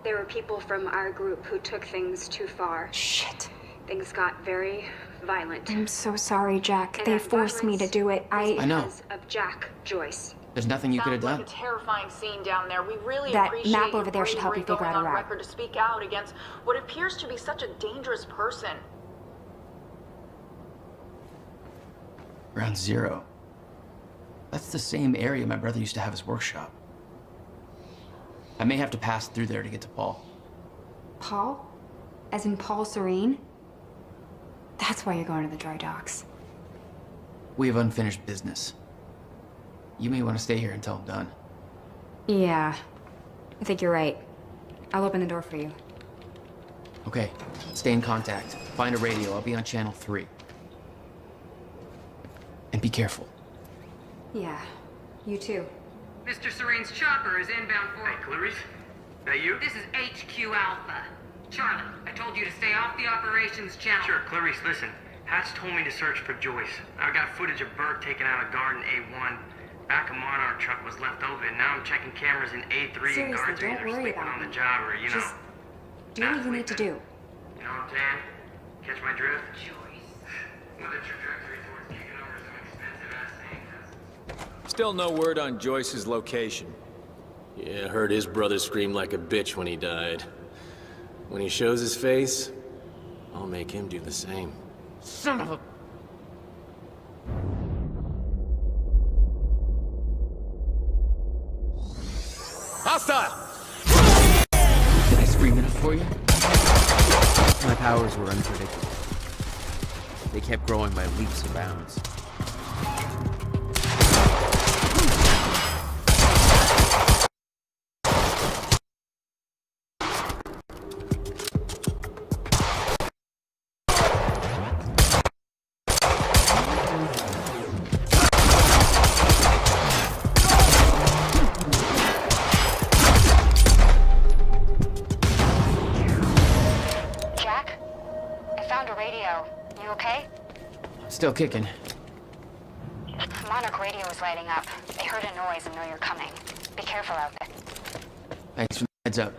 There were people from our group who took things too far. Shit. Things got very violent. I'm so sorry, Jack. They forced me to do it. I know. Because of Jack Joyce. There's nothing you could have Sounds done. like a terrifying scene down there. We really That appreciate map over there should your help you bravery figure out going a on route. record to speak out against what appears to be such a dangerous person. Ground Zero. That's the same area my brother used to have his workshop. I may have to pass through there to get to Paul. Paul? As in Paul Serene? That's why you're going to the dry docks. We have unfinished business. You may want to stay here until I'm done. Yeah. I think you're right. I'll open the door for you. Okay, stay in contact. Find a radio. I'll be on channel 3. And be careful. Yeah. You too. Mr. Serene's chopper is inbound for... Hey, Clarice? That you? This is HQ Alpha. Charlie, I told you to stay off the operations channel. Sure, Clarice, listen. Hatch told me to search for Joyce. I got footage of Burke taking out a guard in A1. Back of Monarch truck was left open. Now I'm checking cameras in A3. Seriously, Guards are don't either worry sleeping about on the me. job or, you Just know... do what you need to do. You know what I'm saying? Catch my drift? Joyce. With a trajectory towards kicking over some expensive-ass things. Still no word on Joyce's location. Yeah, heard his brother scream like a bitch when he died. When he shows his face, I'll make him do the same. Son of a... Hostile! Did I scream enough for you? My powers were unpredictable. They kept growing by leaps and bounds. Jack? I found a radio. You okay? Still kicking. Monarch radio is lighting up. They heard a noise and know you're coming. Be careful out there. Thanks for the heads up.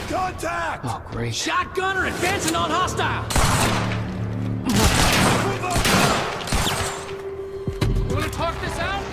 Contact! Oh, great. Shotgunner advancing on hostile! You wanna talk this out?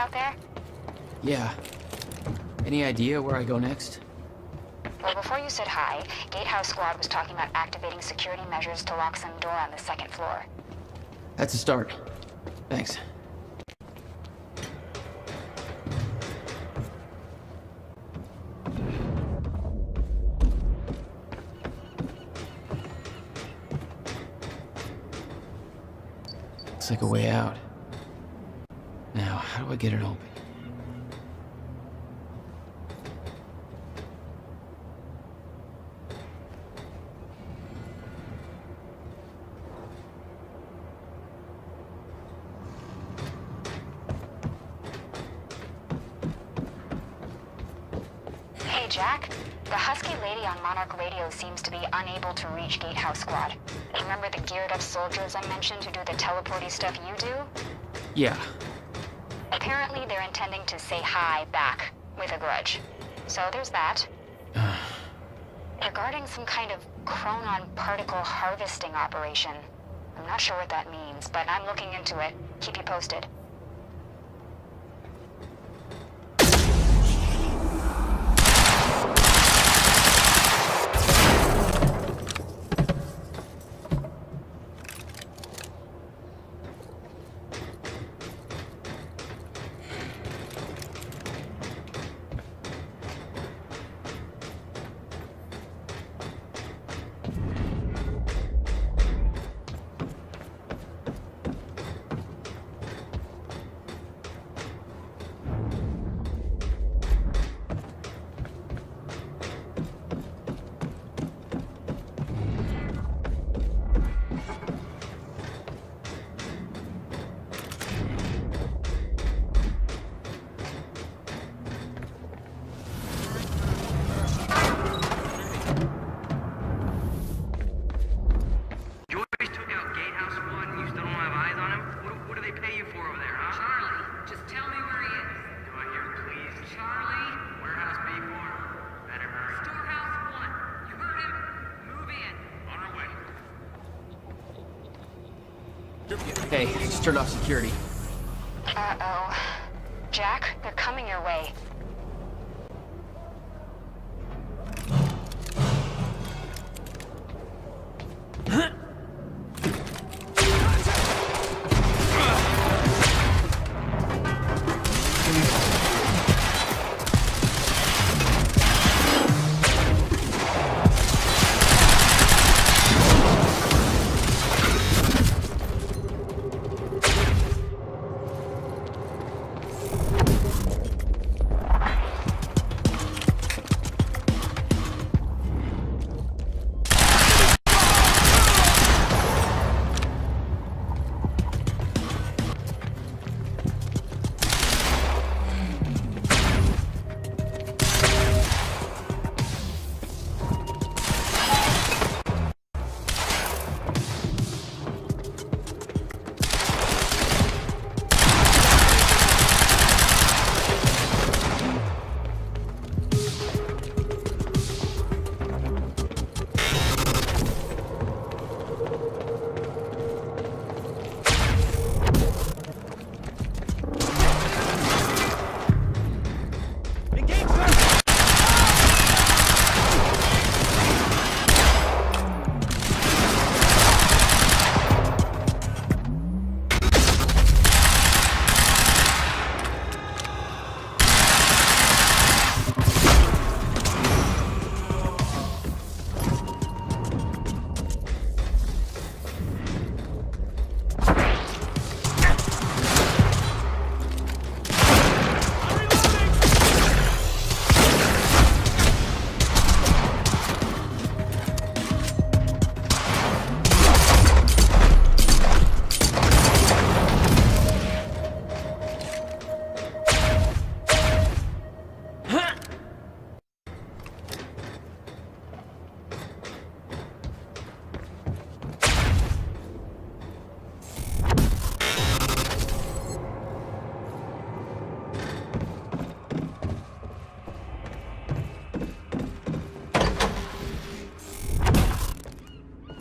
out there? Yeah. Any idea where I go next? Well, before you said hi, Gatehouse Squad was talking about activating security measures to lock some door on the second floor. That's a start. Thanks. Looks like a way out. Now, how do I get it open? Hey, Jack. The husky lady on Monarch Radio seems to be unable to reach Gatehouse Squad. Remember the geared-up soldiers I mentioned who do the teleporty stuff you do? Yeah. Apparently, they're intending to say hi back, with a grudge. So there's that. Regarding some kind of chronon particle harvesting operation. I'm not sure what that means, but I'm looking into it. Keep you posted. Hey, just turned off security. Uh-oh. Jack, they're coming your way.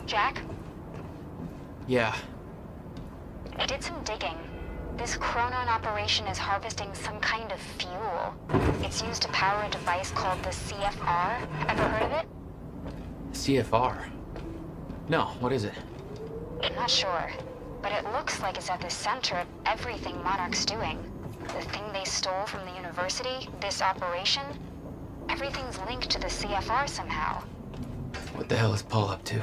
Jack? Yeah. I did some digging. This Chronon operation is harvesting some kind of fuel. It's used to power a device called the CFR. Ever heard of it? CFR? No, what is it? I'm not sure, but it looks like it's at the center of everything Monarch's doing. The thing they stole from the university, this operation, everything's linked to the CFR somehow. What the hell is Paul up to?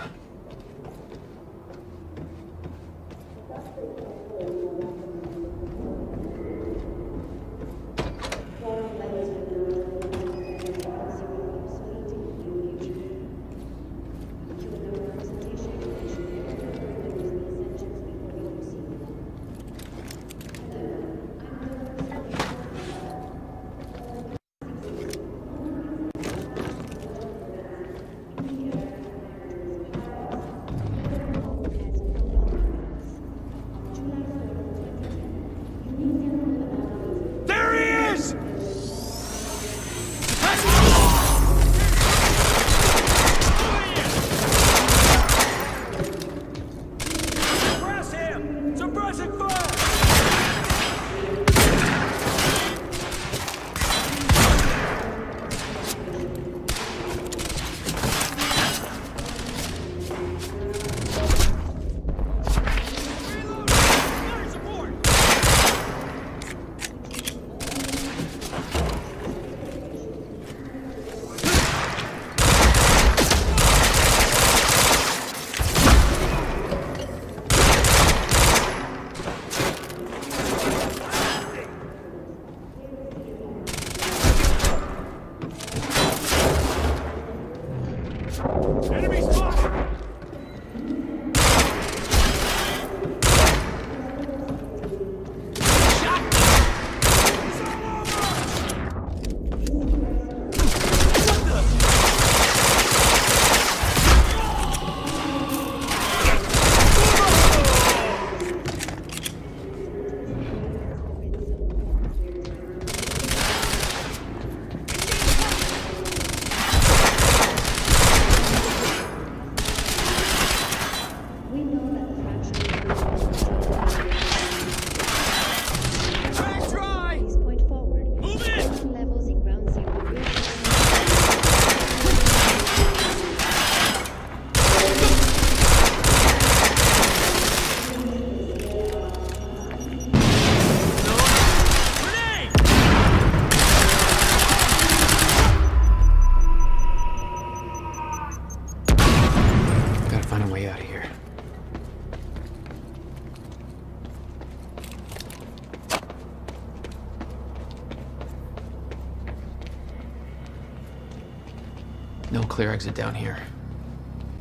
No clear exit down here.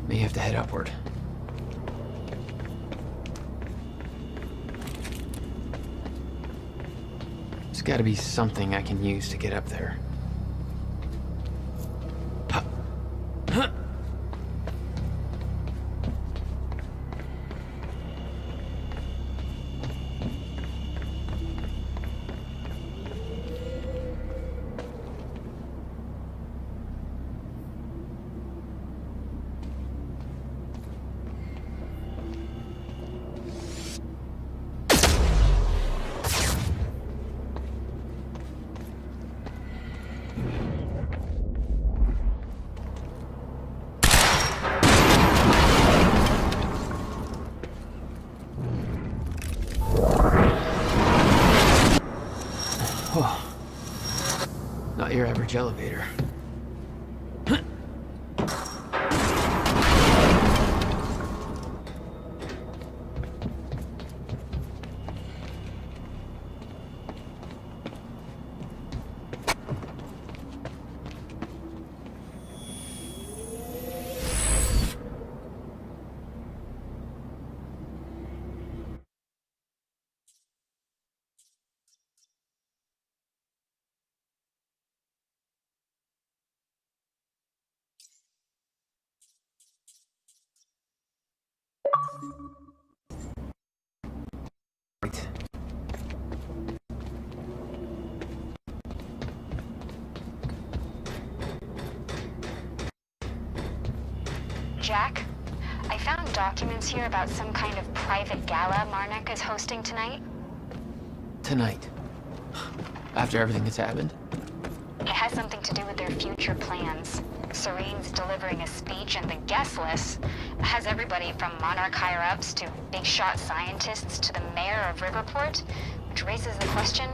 May have to head upward. There's gotta be something I can use to get up there. Not your average elevator. Right. Jack, I found documents here about some kind of private gala Marnek is hosting tonight. Tonight. After everything that's happened? It has something to do with their future plans. Serene's delivering a speech, and the guest list has everybody from Monarch higher-ups to big-shot scientists to the mayor of Riverport, which raises the question,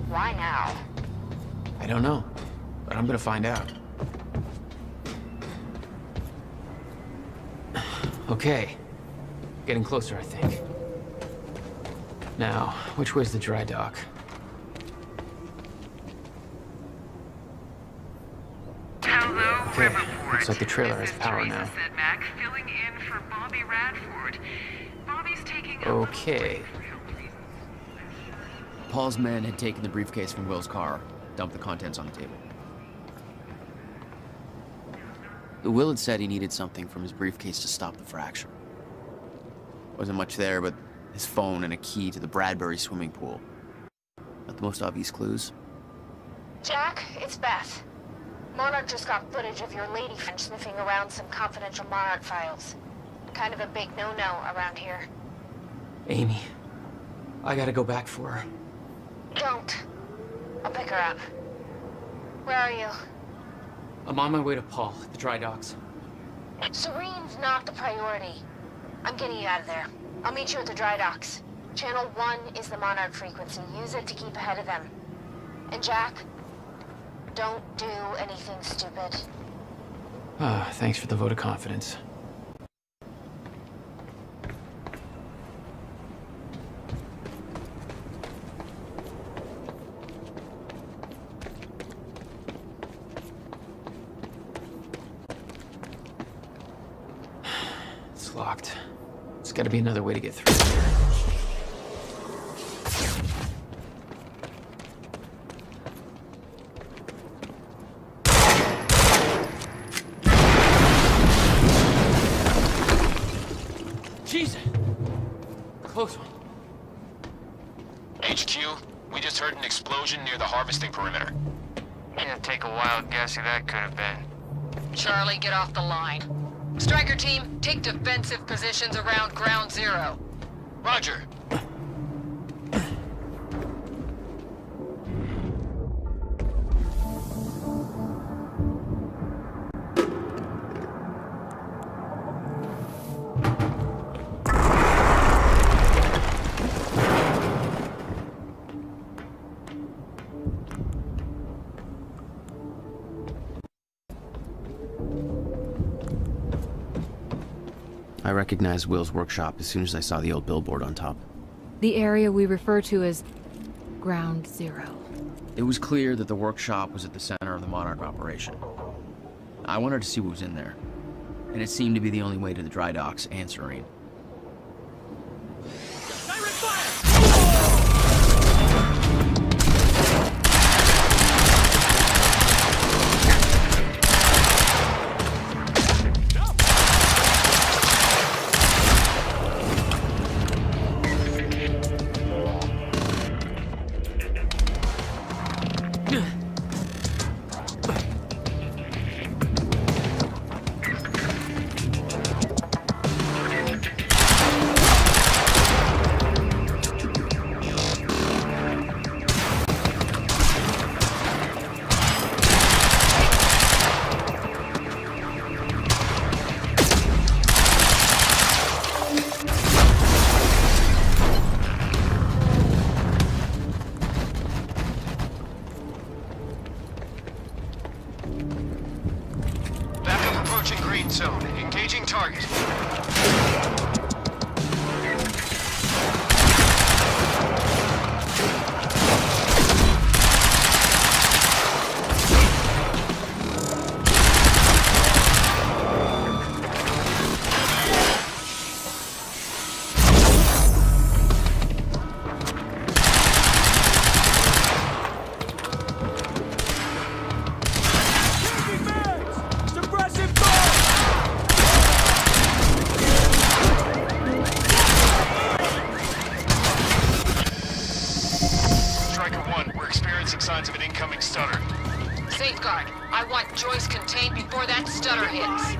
why now? I don't know, but I'm gonna find out. Okay. Getting closer, I think. Now, which way's the dry dock? Okay, looks like the trailer has power now. Filling in for Bobby Radford. Bobby's taking Okay. Paul's men had taken the briefcase from Will's car, dumped the contents on the table. Will had said he needed something from his briefcase to stop the fracture. Wasn't much there, but his phone and a key to the Bradbury swimming pool. Not the most obvious clues. Jack, it's Beth. Monarch just got footage of your lady friend sniffing around some confidential Monarch files. Kind of a big no-no around here. Amy, I gotta go back for her. Don't. I'll pick her up. Where are you? I'm on my way to Paul at the dry docks. Serene's not the priority. I'm getting you out of there. I'll meet you at the dry docks. Channel 1 is the Monarch frequency. Use it to keep ahead of them. And Jack, don't do anything stupid. Ah, thanks for the vote of confidence. It's locked. There's gotta be another way to get through here. Jesus! Close one. HQ, we just heard an explosion near the harvesting perimeter. Yeah, take a wild guess who that could have been. Charlie, get off the line. Striker team, take defensive positions around Ground Zero. Roger. I recognized Will's workshop as soon as I saw the old billboard on top. The area we refer to as Ground Zero. It was clear that the workshop was at the center of the Monarch operation. I wanted to see what was in there, and it seemed to be the only way to the dry docks and Serene. Zone. Engaging target. Signs of an incoming stutter. Safeguard. I want Joyce contained before that stutter hits.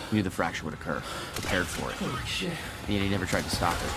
He knew the fracture would occur, prepared for it. Holy shit. And yet he never tried to stop it.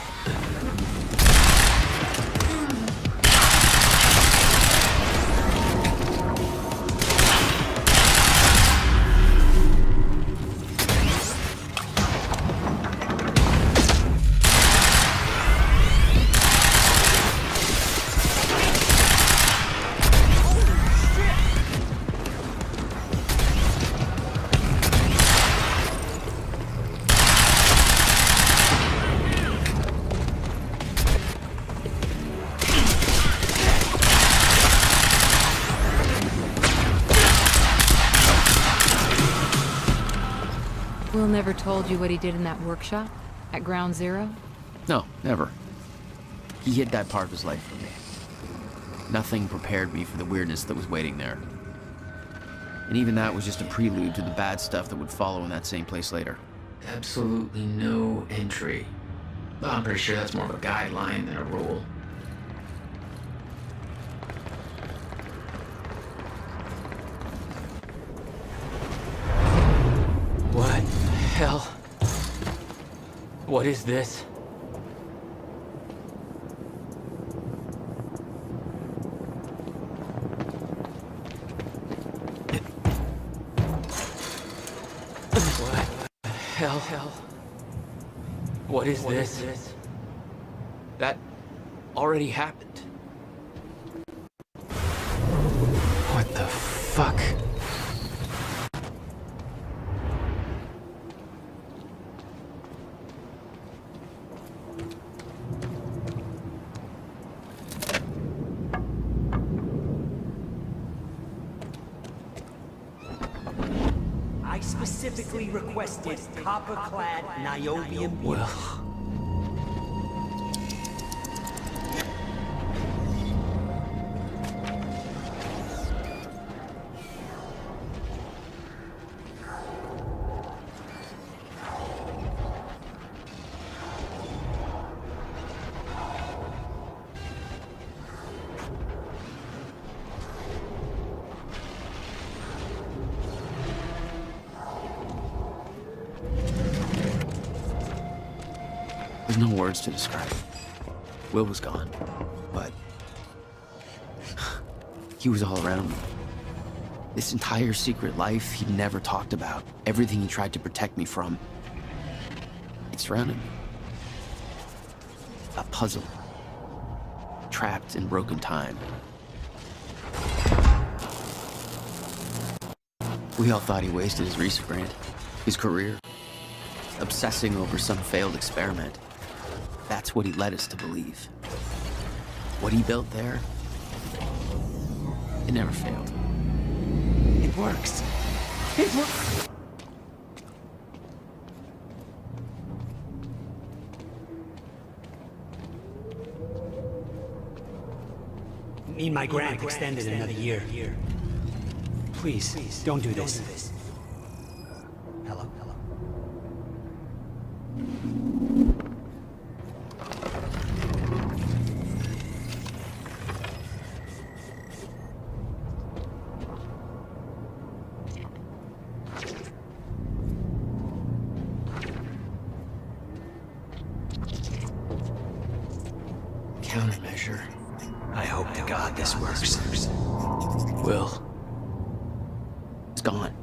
Will never told you what he did in that workshop? At Ground Zero? No, never. He hid that part of his life from me. Nothing prepared me for the weirdness that was waiting there. And even that was just a prelude to the bad stuff that would follow in that same place later. Absolutely no entry. Well, I'm pretty sure that's more of a guideline than a rule. What the hell? What is this? What the hell? What is this? That already happened. What the fuck? I specifically requested copper-clad niobium beams. Well. There's no words to describe it. Will was gone, but he was all around me. This entire secret life he'd never talked about, everything he tried to protect me from, it surrounded me. A puzzle, trapped in broken time. We all thought he wasted his research grant, his career, obsessing over some failed experiment. That's what he led us to believe. What he built there, it never failed. It works. It works. Need my grant extended another year. Please, don't do this. Hello? Countermeasure. I hope to God this works. Will. It's gone.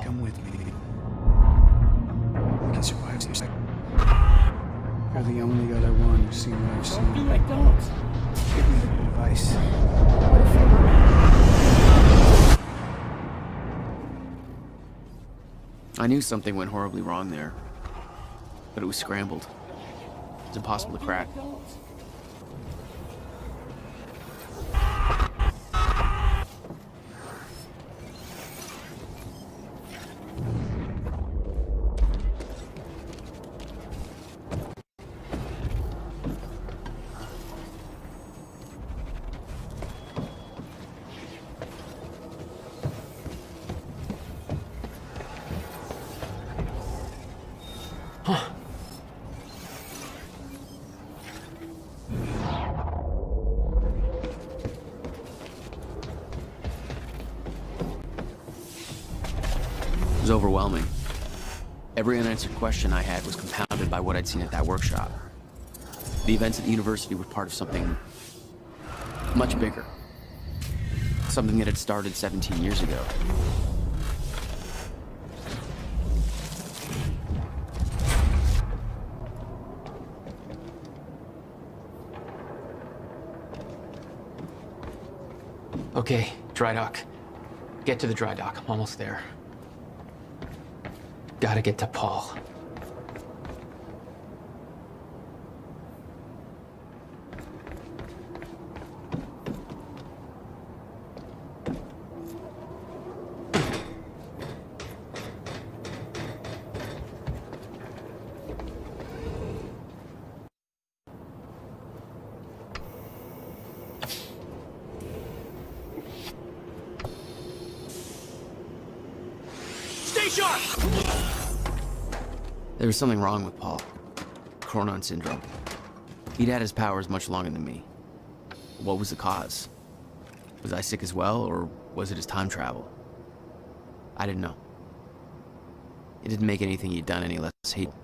Come with me. We can survive some second. You're the only other one who's seen what I've seen. Don't do it, don't. Give me the advice. What if you I knew something went horribly wrong there, but it was scrambled. It's impossible to crack. was overwhelming. Every unanswered question I had was compounded by what I'd seen at that workshop. The events at the university were part of something much bigger. Something that had started 17 years ago. Okay, dry dock. Get to the dry dock. I'm almost there. Gotta get to Paul. There was something wrong with Paul. Chronon syndrome. He'd had his powers much longer than me. What was the cause? Was I sick as well, or was it his time travel? I didn't know. It didn't make anything he'd done any less hateful.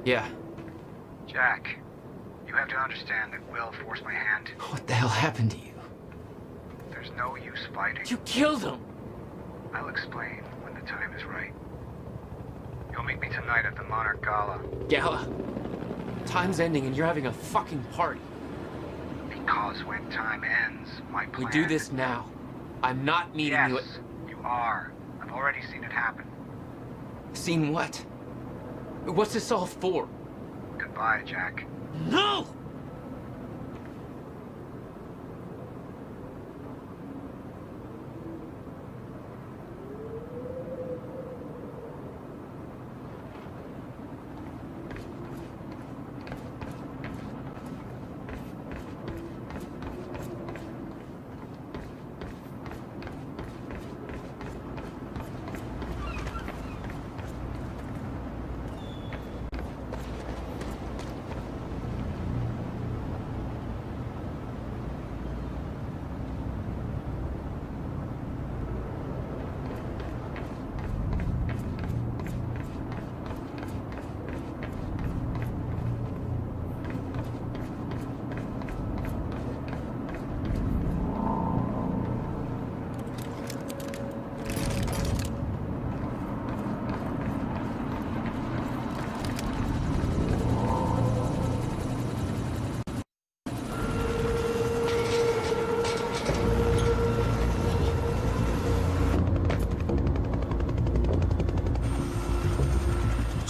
Yeah. Jack, you have to understand that Will forced my hand. What the hell happened to you? There's no use fighting. You killed him! I'll explain when the time is right. You'll meet me tonight at the Monarch Gala. Gala? Time's ending and you're having a fucking party. Because when time ends, my plan... We do this now. I'm not meeting you at... Yes, you are. I've already seen it happen. Seen what? What's this all for? Goodbye, Jack. No!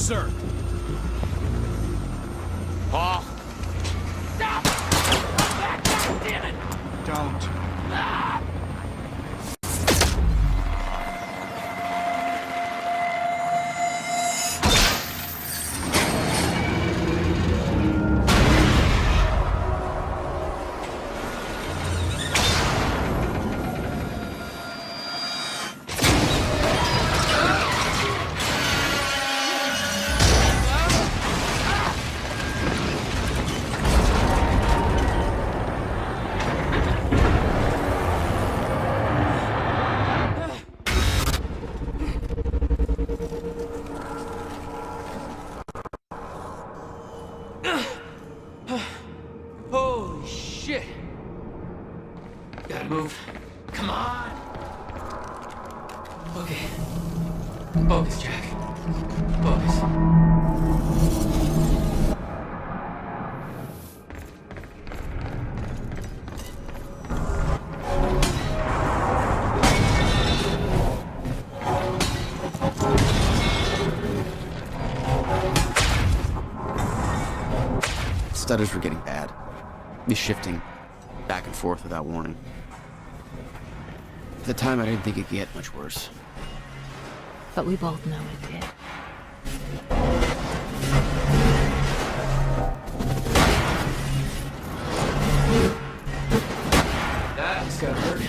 Sir. Paul. Stop! Come back! God damn it! Don't. Ah! gotta move. Come on! Okay. Focus, Jack. Focus. Stutters were getting bad. He's shifting back and forth without warning. At the time, I didn't think it could get much worse. But we both know it did. That's gotta hurt.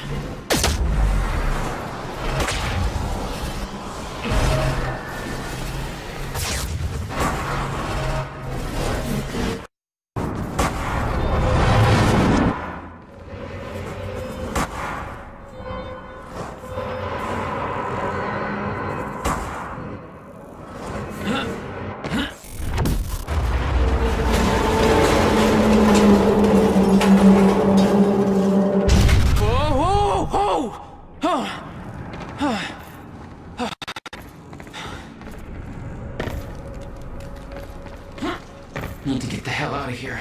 Need to get the hell out of here.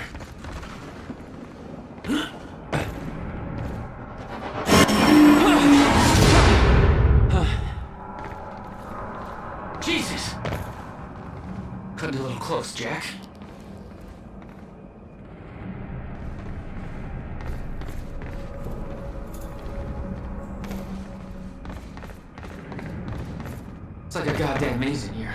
Jesus! Cutting a little close, Jack. It's like a goddamn maze in here.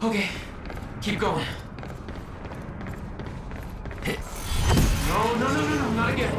Okay, keep going. No, not again.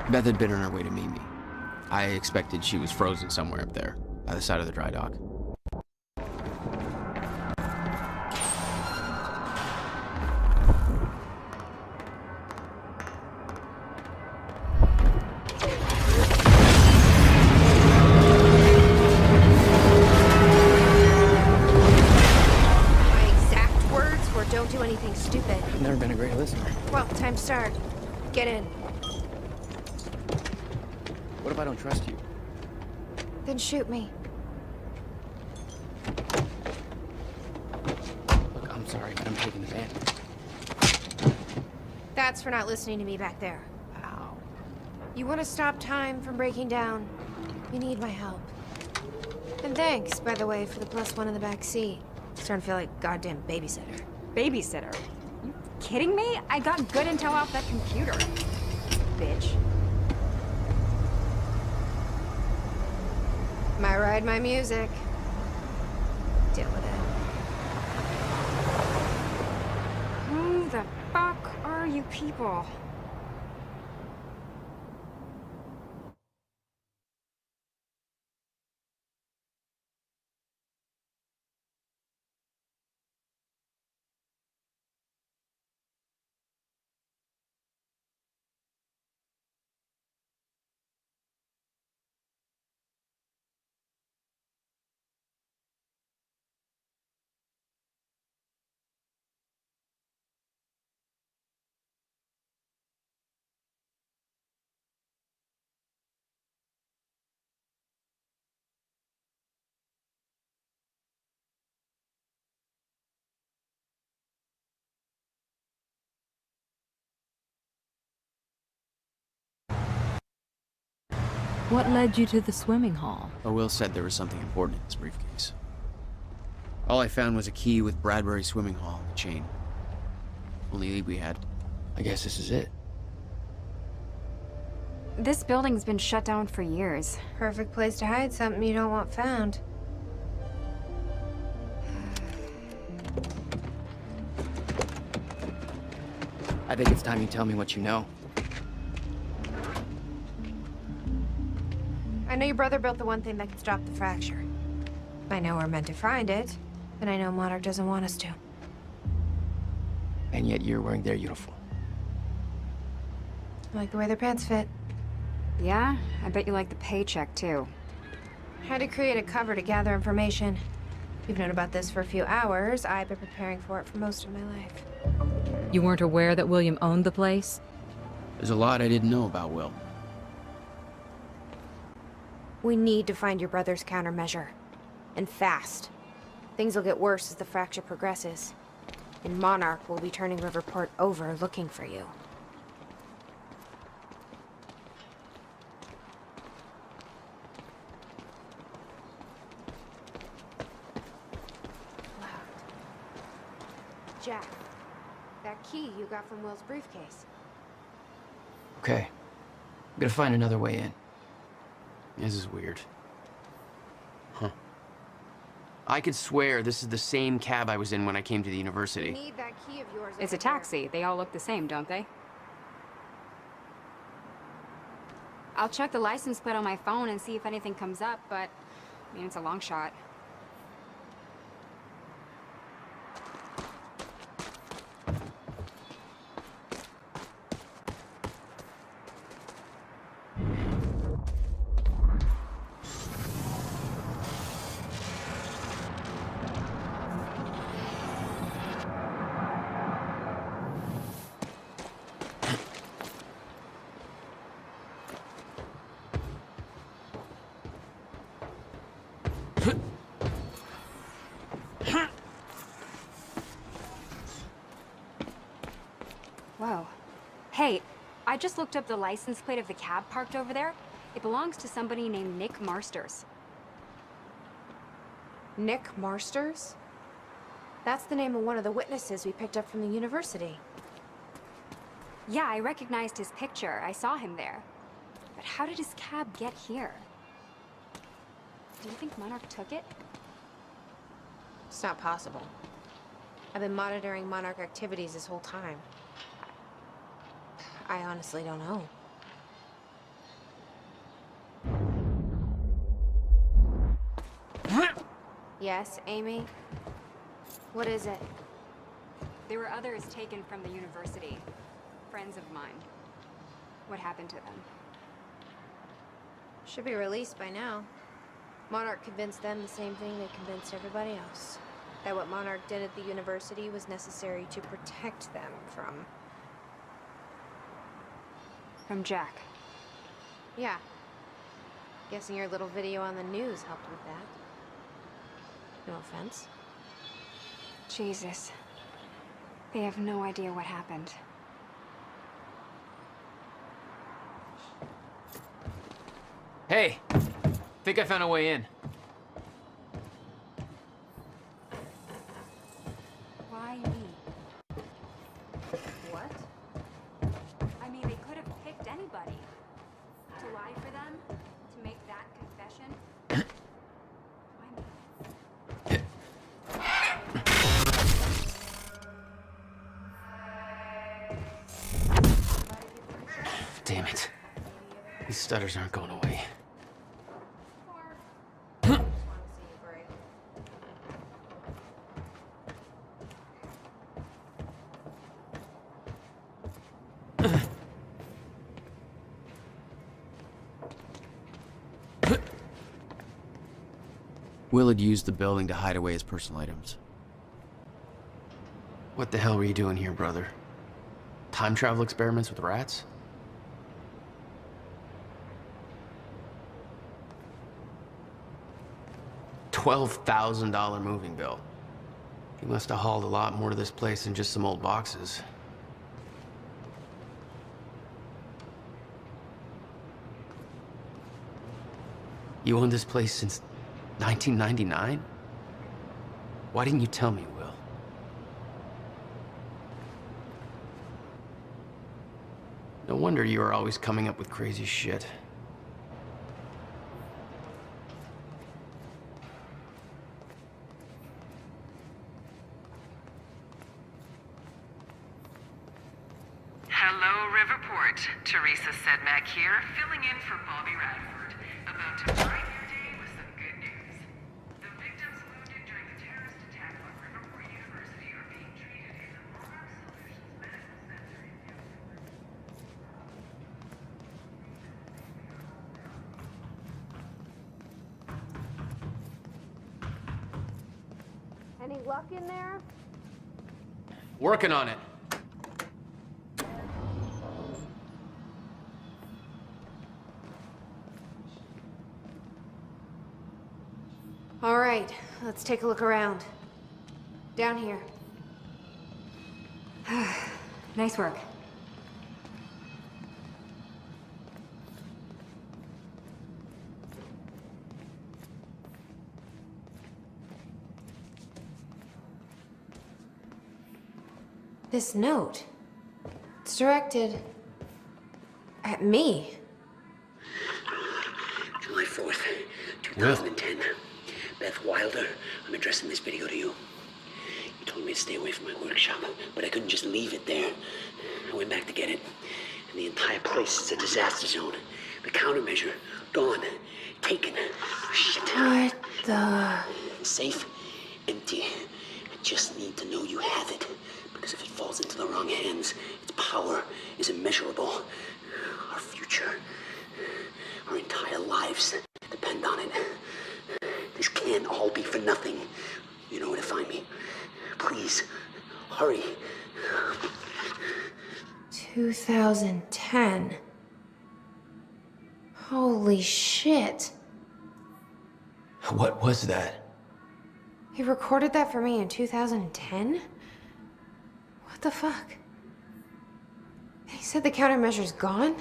Beth had been on her way to meet me. I expected she was frozen somewhere up there, by the side of the dry dock. My exact words were, don't do anything stupid. I've never been a great listener. Well, time to start. Get in. What if I don't trust you? Then shoot me. Look, I'm sorry, but I'm taking the van. That's for not listening to me back there. Ow. You want to stop time from breaking down? You need my help. And thanks, by the way, for the +1 in the back seat. Starting to feel like goddamn babysitter. Babysitter? You kidding me? I got good intel off that computer. Bitch. My ride, my music. Deal with it. Who the fuck are you people? What led you to the swimming hall? Well, Will said there was something important in his briefcase. All I found was a key with Bradbury Swimming Hall on the chain. Only lead we had. I guess this is it. This building's been shut down for years. Perfect place to hide something you don't want found. I think it's time you tell me what you know. I know your brother built the one thing that could stop the fracture. I know we're meant to find it, but I know Monarch doesn't want us to. And yet you're wearing their uniform. I like the way their pants fit. Yeah? I bet you like the paycheck, too. Had to create a cover to gather information. You've known about this for a few hours. I've been preparing for it for most of my life. You weren't aware that William owned the place? There's a lot I didn't know about Will. We need to find your brother's countermeasure. And fast. Things will get worse as the fracture progresses. And Monarch will be turning Riverport over looking for you. Jack, that key you got from Will's briefcase. Okay. I'm gonna find another way in. This is weird. Huh. I could swear this is the same cab I was in when I came to the university. We need that key of yours. It's a taxi. They all look the same, don't they? I'll check the license plate on my phone and see if anything comes up, but I mean, it's a long shot. Whoa. Hey, I just looked up the license plate of the cab parked over there. It belongs to somebody named Nick Marsters. Nick Marsters? That's the name of one of the witnesses we picked up from the university. Yeah, I recognized his picture. I saw him there. But how did his cab get here? Do you think Monarch took it? It's not possible. I've been monitoring Monarch activities this whole time. I honestly don't know. Yes, Amy? What is it? There were others taken from the university. Friends of mine. What happened to them? Should be released by now. Monarch convinced them the same thing they convinced everybody else. That what Monarch did at the university was necessary to protect them from... From Jack. Yeah. Guessing your little video on the news helped with that. No offense. Jesus. They have no idea what happened. Hey! Think I found a way in. Damn it. These stutters aren't going away. Will had used the building to hide away his personal items. What the hell were you doing here, brother? Time travel experiments with rats? $12,000 moving bill. You must have hauled a lot more to this place than just some old boxes. You owned this place since 1999? Why didn't you tell me, Will? No wonder you were always coming up with crazy shit. Hello, Riverport. Teresa Sedmak here, filling in for Bobby Radford. About to brighten your day with some good news. The victims wounded during the terrorist attack on Riverport University are being treated in the Monarch Solutions Medical Center in Any luck in there? Working on it. All right, let's take a look around. Down here. Nice work. This note. It's directed at me. July 4th, 2010. Beth Wilder, I'm addressing this video to you. You told me to stay away from my workshop, but I couldn't just leave it there. I went back to get it, and the entire place is a disaster zone. The countermeasure, gone. Taken. Shit. What the... Safe, empty. I just need to know you have it, because if it falls into the wrong hands, its power is immeasurable. Our future, our entire lives depend on it. This can't all be for nothing. You know where to find me. Please, hurry. 2010. Holy shit. What was that? He recorded that for me in 2010? What the fuck? He said the countermeasure's gone?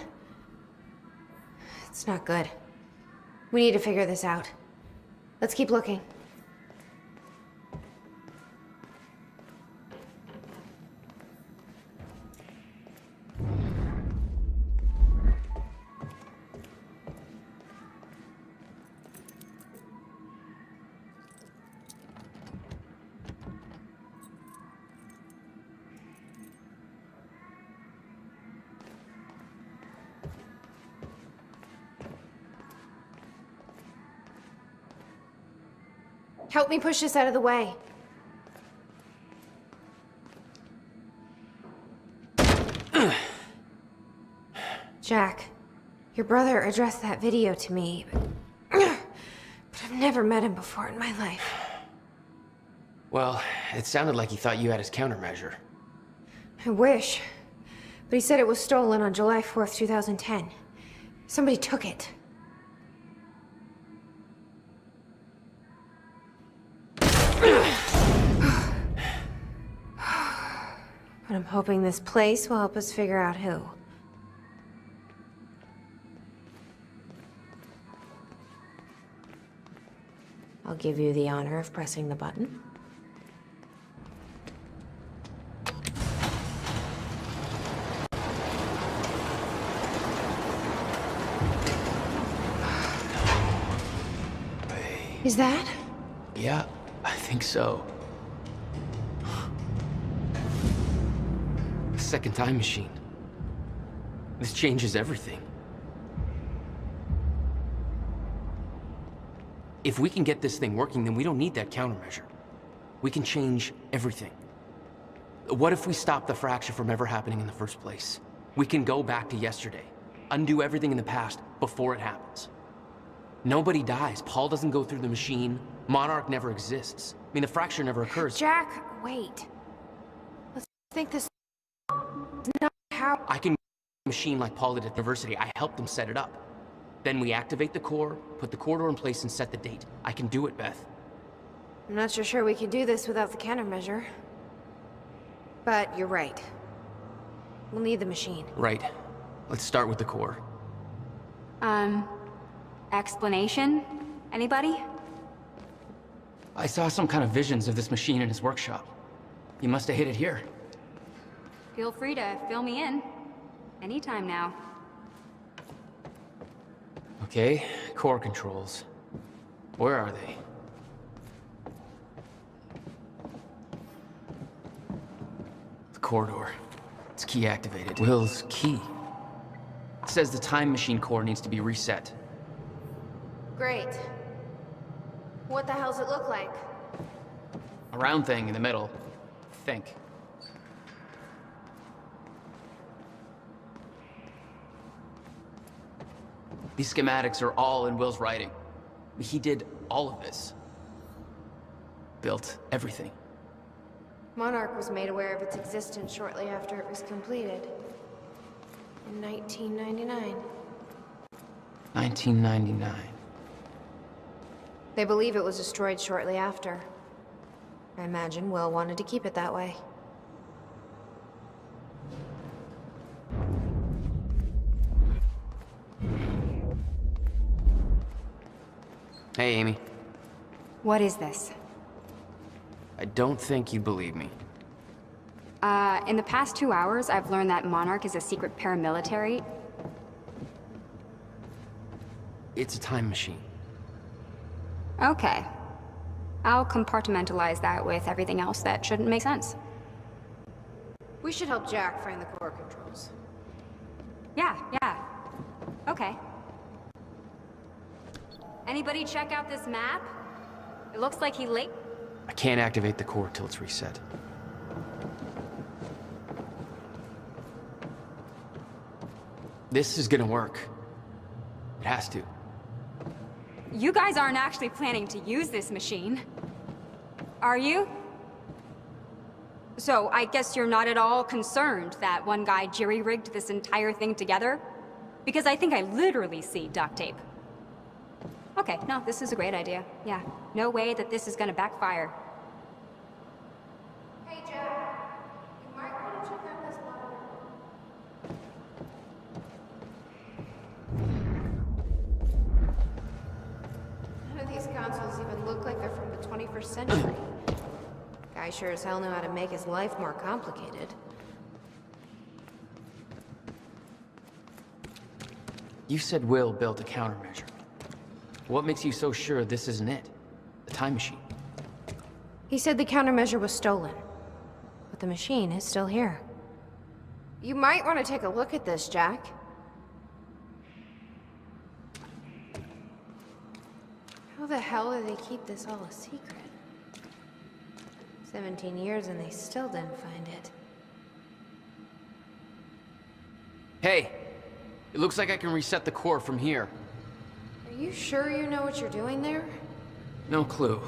It's not good. We need to figure this out. Let's keep looking. Help me push this out of the way. Jack, your brother addressed that video to me, but I've never met him before in my life. Well, it sounded like he thought you had his countermeasure. I wish. But he said it was stolen on July 4th, 2010. Somebody took it. But I'm hoping this place will help us figure out who. I'll give you the honor of pressing the button. Is that? Yeah, I think so. Second time machine. This changes everything. If we can get this thing working, then we don't need that countermeasure. We can change everything. What if we stop the fracture from ever happening in the first place? We can go back to yesterday, undo everything in the past before it happens. Nobody dies. Paul doesn't go through the machine. Monarch never exists. I mean, the fracture never occurs. Jack, wait. Let's think this is not how... I can machine like Paul did at the university. I helped them set it up. Then we activate the core, put the corridor in place, and set the date. I can do it, Beth. I'm not so sure we can do this without the countermeasure. But you're right. We'll need the machine. Right. Let's start with the core. Explanation? Anybody? I saw some kind of visions of this machine in his workshop. You must have hid it here. Feel free to fill me in. Anytime now. Okay, core controls. Where are they? The corridor. It's key activated. Will's key. It says the time machine core needs to be reset. Great. What the hell's it look like? A round thing in the middle. I think. These schematics are all in Will's writing. He did all of this. Built everything. Monarch was made aware of its existence shortly after it was completed. In 1999. 1999. They believe it was destroyed shortly after. I imagine Will wanted to keep it that way. Hey, Amy. What is this? I don't think you believe me. In the past 2 hours, I've learned that Monarch is a secret paramilitary. It's a time machine. Okay. I'll compartmentalize that with everything else that shouldn't make sense. We should help Jack find the core controls. Yeah. Okay. Anybody check out this map? It looks like he late. I can't activate the core till it's reset. This is gonna work. It has to. You guys aren't actually planning to use this machine, are you? So, I guess you're not at all concerned that one guy jerry-rigged this entire thing together? Because I think I literally see duct tape. Okay, no, this is a great idea. Yeah, no way that this is gonna backfire. Hey, Jack. You might want to check out this monitor. None of these consoles even look like they're from the 21st century. Guy sure as hell knew how to make his life more complicated. You said Will built a countermeasure. What makes you so sure this isn't it? The time machine. He said the countermeasure was stolen, but the machine is still here. You might want to take a look at this, Jack. How the hell do they keep this all a secret? 17 years and they still didn't find it. Hey! It looks like I can reset the core from here. Are you sure you know what you're doing there? No clue.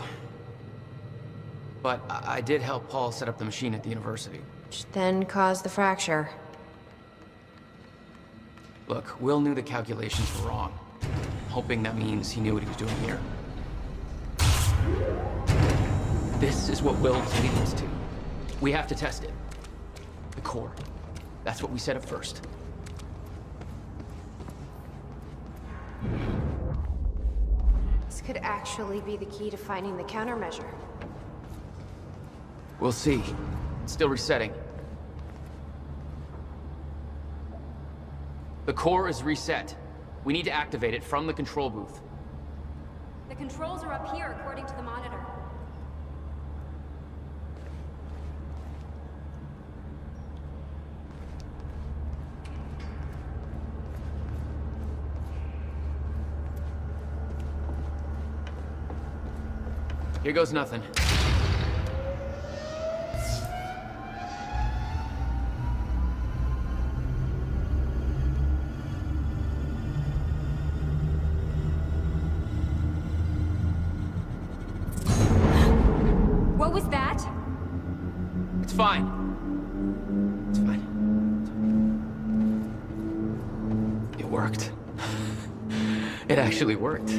But I did help Paul set up the machine at the university. Which then caused the fracture. Look, Will knew the calculations were wrong. I'm hoping that means he knew what he was doing here. This is what Will was leading us to. We have to test it. The core. That's what we set up first. This could actually be the key to finding the countermeasure. We'll see. It's still resetting. The core is reset. We need to activate it from the control booth. The controls are up here, according to the monitor. Here goes nothing. What was that? It's fine. It's fine. It worked. It actually worked.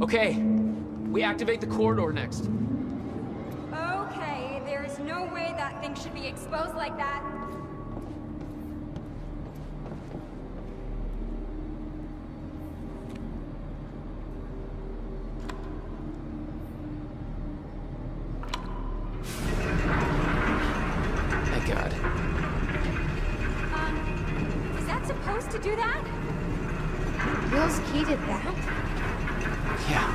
Okay, we activate the corridor next. Okay, there is no way that thing should be exposed like that. Thank God. Was that supposed to do that? Will's key did that? Yeah.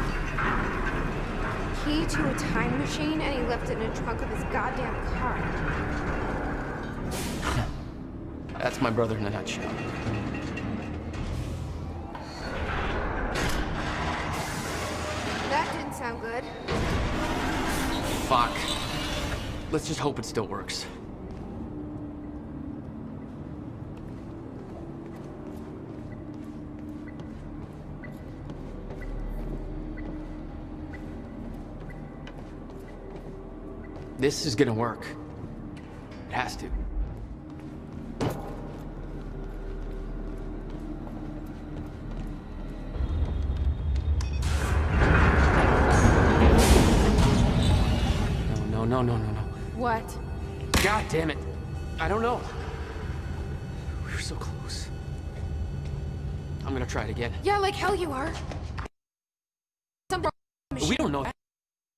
Key to a time machine, and he left it in the trunk of his goddamn car. That's my brother in a nutshell. That didn't sound good. Fuck. Let's just hope it still works. This is gonna work. It has to. No. What? God damn it. I don't know. We were so close. I'm gonna try it again. Yeah, like hell you are. We don't know that.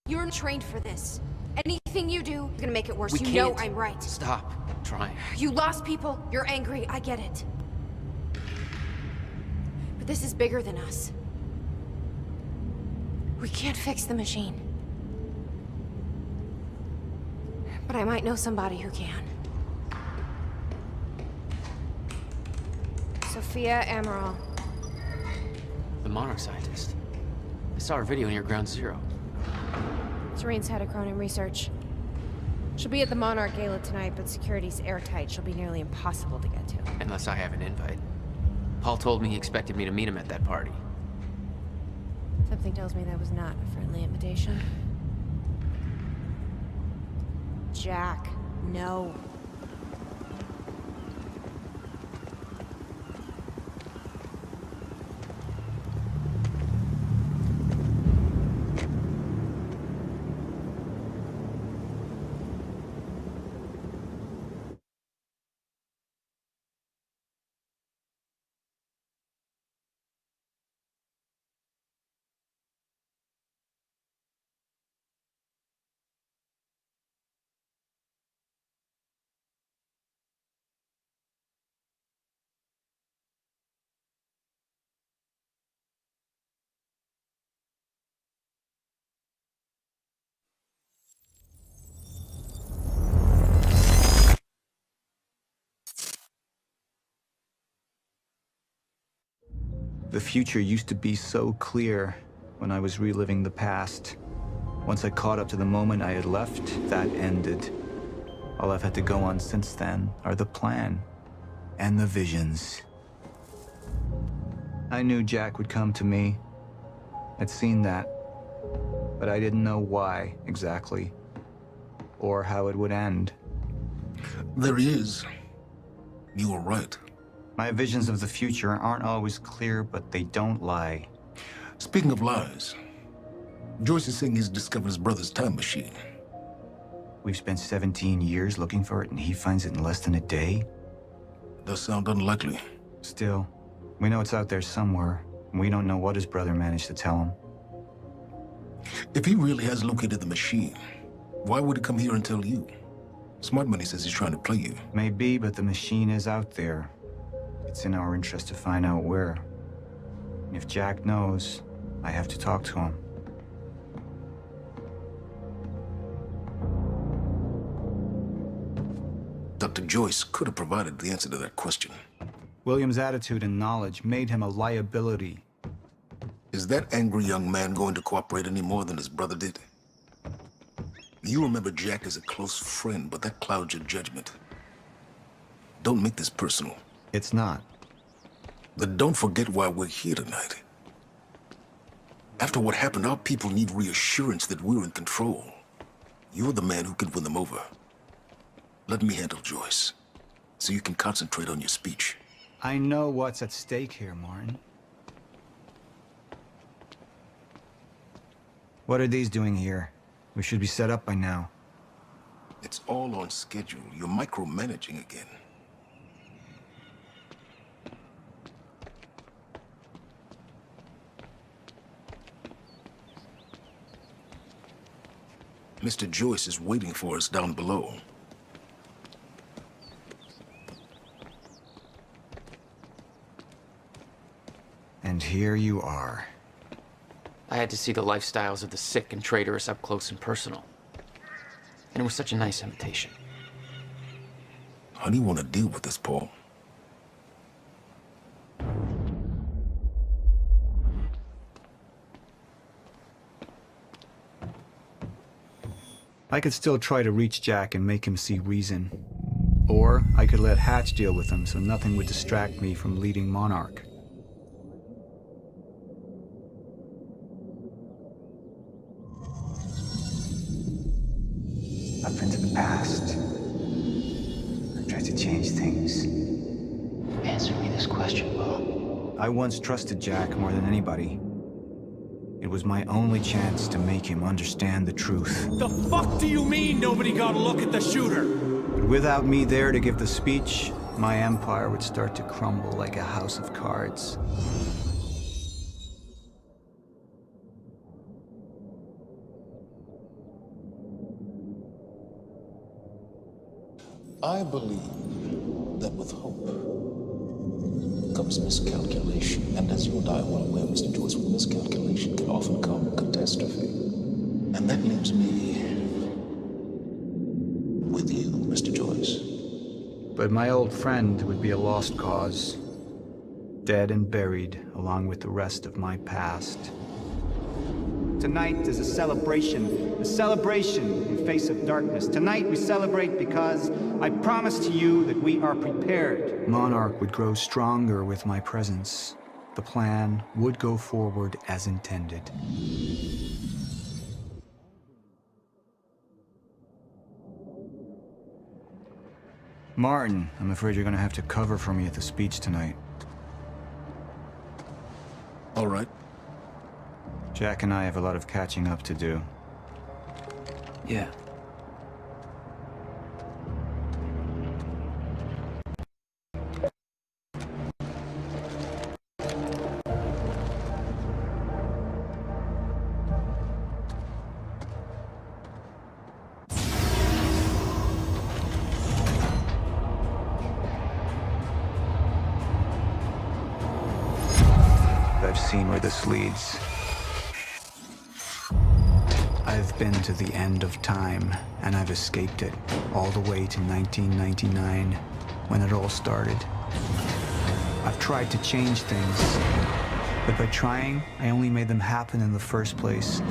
You're trained for this. Anything you do is gonna make it worse. We You can't. know I'm right. Stop trying. You lost people. You're angry. I get it. But this is bigger than us. We can't fix the machine. But I might know somebody who can. Sophia Amaral. The Monarch scientist. I saw her video near Ground Zero. Serene's head of Cronin Research. She'll be at the Monarch Gala tonight, but security's airtight. She'll be nearly impossible to get to. Unless I have an invite. Paul told me he expected me to meet him at that party. Something tells me that was not a friendly invitation. Jack, no. The future used to be so clear when I was reliving the past. Once I caught up to the moment I had left, that ended. All I've had to go on since then are the plan and the visions. I knew Jack would come to me. I'd seen that, but I didn't know why exactly, or how it would end. There he is. You were right. My visions of the future aren't always clear, but they don't lie. Speaking of lies, Joyce is saying he's discovered his brother's time machine. We've spent 17 years looking for it, and he finds it in less than a day? Does sound unlikely. Still, we know it's out there somewhere, and we don't know what his brother managed to tell him. If he really has located the machine, why would he come here and tell you? Smart Money says he's trying to play you. Maybe, but the machine is out there. It's in our interest to find out where. And if Jack knows, I have to talk to him. Dr. Joyce could have provided the answer to that question. William's attitude and knowledge made him a liability. Is Is that angry young man going to cooperate any more than his brother did? You remember Jack as a close friend, but that clouds your judgment. Don't make this personal. It's not. Then don't forget why we're here tonight. After what happened, our people need reassurance that we're in control. You're the man who can win them over. Let me handle Joyce, so you can concentrate on your speech. I know what's at stake here, Martin. What are these doing here? We should be set up by now. It's all on schedule. You're micromanaging again. Mr. Joyce is waiting for us down below. And here you are. I had to see the lifestyles of the sick and traitorous up close and personal. And it was such a nice invitation. How do you want to deal with this, Paul? I could still try to reach Jack and make him see reason. Or I could let Hatch deal with him so nothing would distract me from leading Monarch. Up into the past. I tried to change things. Answer me this question, Will. I once trusted Jack more than anybody. It was my only chance to make him understand the truth. The fuck do you mean nobody got a look at the shooter? But without me there to give the speech, my empire would start to crumble like a house of cards. I believe that with hope comes miscalculation. And as you and I are well aware, Mr. Joyce, with miscalculation can often come catastrophe. And that leaves me with you, Mr. Joyce. But my old friend would be a lost cause. Dead and buried, along with the rest of my past. Tonight is a celebration in face of darkness. Tonight we celebrate because I promise to you that we are prepared. Monarch would grow stronger with my presence. The plan would go forward as intended. Martin, I'm afraid you're gonna have to cover for me at the speech tonight. All right. Jack and I have a lot of catching up to do. Yeah. I've seen where this leads. I've been to the end of time, and I've escaped it, all the way to 1999, when it all started. I've tried to change things, but by trying, I only made them happen in the first place.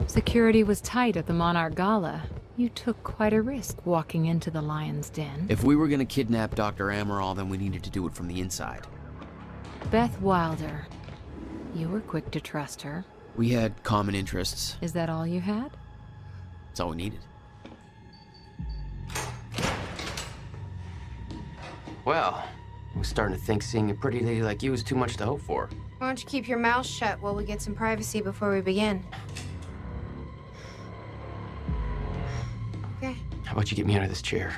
Security was tight at the Monarch Gala. You took quite a risk walking into the Lion's Den. If we were gonna kidnap Dr. Amaral, then we needed to do it from the inside. Beth Wilder. You were quick to trust her. We had common interests. Is that all you had? That's all we needed. Well, I was starting to think seeing a pretty lady like you was too much to hope for. Why don't you keep your mouth shut while we get some privacy before we begin? Okay. How about you get me out of this chair?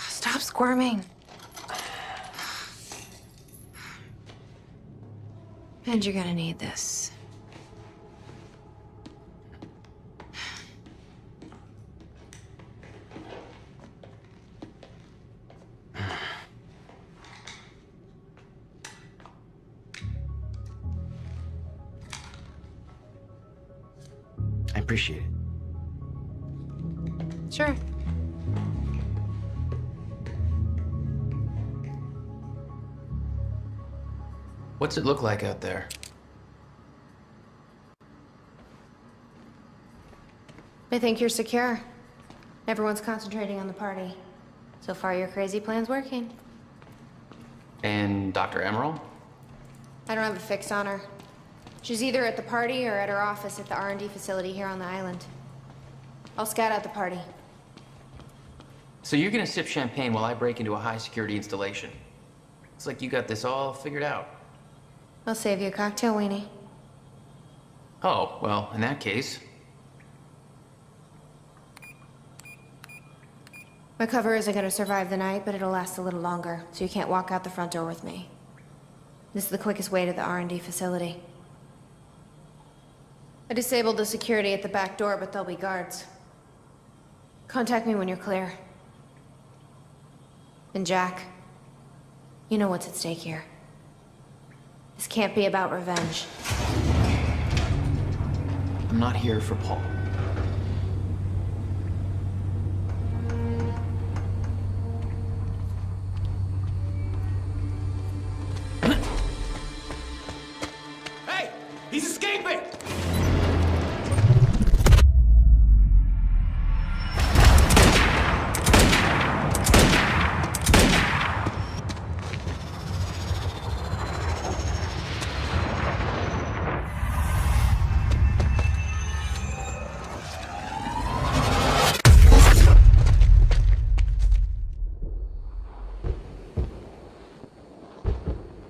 Stop squirming. And you're gonna need this. I appreciate it. Sure. What's it look like out there? I think you're secure. Everyone's concentrating on the party. So far, your crazy plan's working. And Dr. Emerald? I don't have a fix on her. She's either at the party or at her office at the R&D facility here on the island. I'll scout out the party. So you're gonna sip champagne while I break into a high-security installation. It's like you got this all figured out. I'll save you a cocktail, Weenie. Oh, well, in that case... My cover isn't gonna survive the night, but it'll last a little longer, so you can't walk out the front door with me. This is the quickest way to the R&D facility. I disabled the security at the back door, but there'll be guards. Contact me when you're clear. And Jack, you know what's at stake here. This can't be about revenge. I'm not here for Paul. Hey! He's escaping!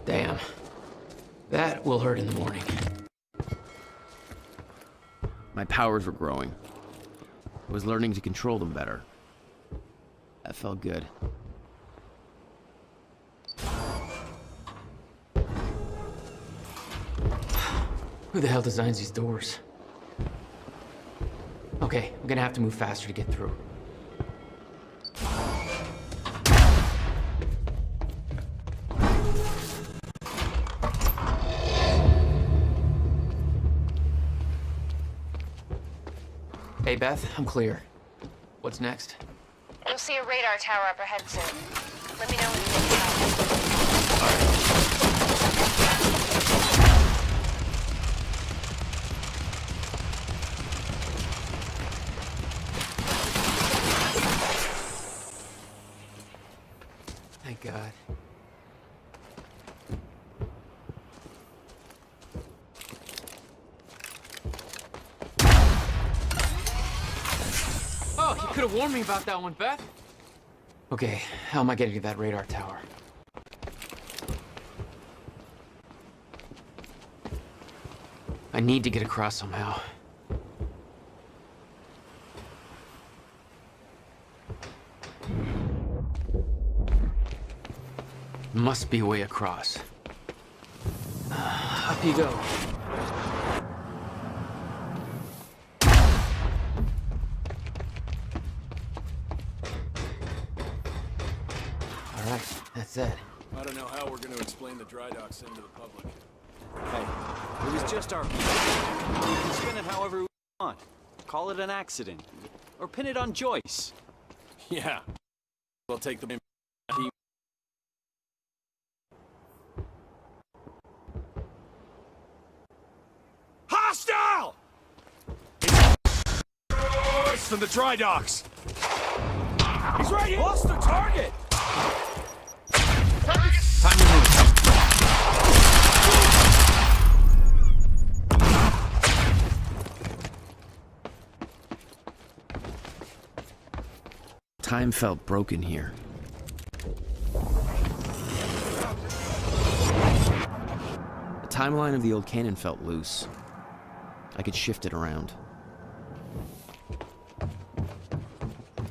Damn. That will hurt in the morning. My powers were growing. I was learning to control them better. That felt good. Who the hell designs these doors? Okay, I'm gonna have to move faster to get through. Hey, Beth, I'm clear. What's next? You'll see a radar tower up ahead soon. Let me know when you get out. Thank God. Oh, you could have warned me about that one, Beth. Okay, how am I getting to that radar tower? I need to get across somehow. Must be a way across. Up you go. All right, that's it. I don't know how we're going to explain the dry docks thing to the public. Hey, it was just our... We can spin it however we want. Call it an accident. Or pin it on Joyce. Yeah. We'll take the... Hostile! It's from the dry docks. He's right here. Lost the target. Time to move. Time felt broken here. The timeline of the old cannon felt loose. I could shift it around.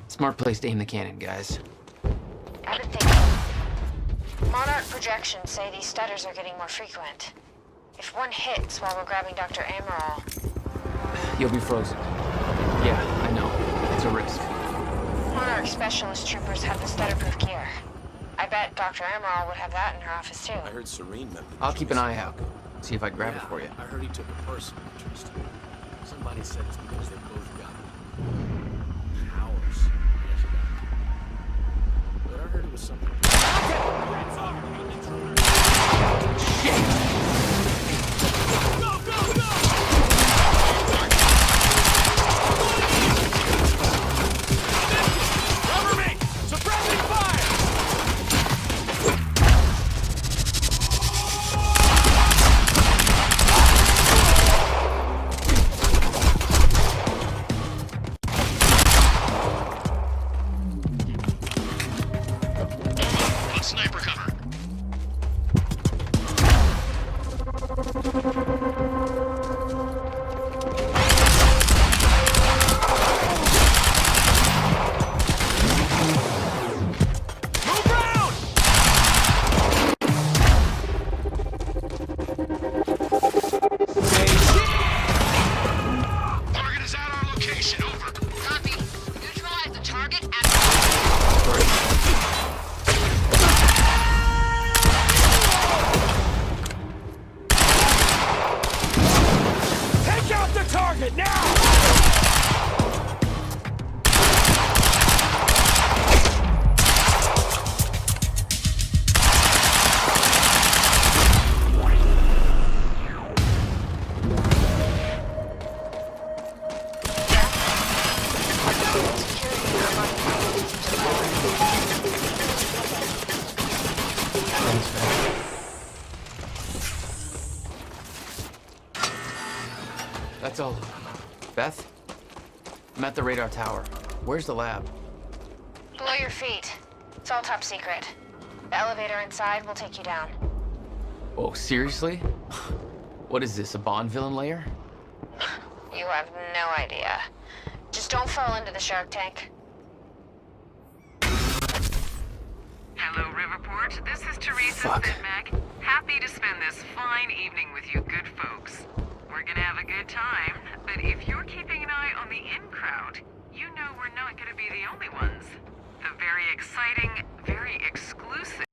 It's Smart place to aim the cannon, guys. I've been thinking. Monarch projections say these stutters are getting more frequent. If one hits while we're grabbing Dr. Amaral... You'll be frozen. Yeah, I know. It's a risk. Monarch specialist troopers have the stutter-proof gear. I bet Dr. Amaral would have that in her office too. I heard Serene met the I'll keep an eye out. See if I grab it for you. I heard he took a personal interest. Somebody said it's because they both got powers. But I heard it was something. That's all. Beth? I'm at the radar tower. Where's the lab? Below your feet. It's all top secret. The elevator inside will take you down. Oh, seriously? What is this, a Bond villain lair? You have no idea. Just don't fall into the shark tank. Hello, Riverport. This is Teresa Sidmack. Happy to spend this fine evening with you good folks. We're gonna have a good time, but if you're keeping an eye on the in crowd, you know we're not gonna be the only ones. The very exciting, very exclusive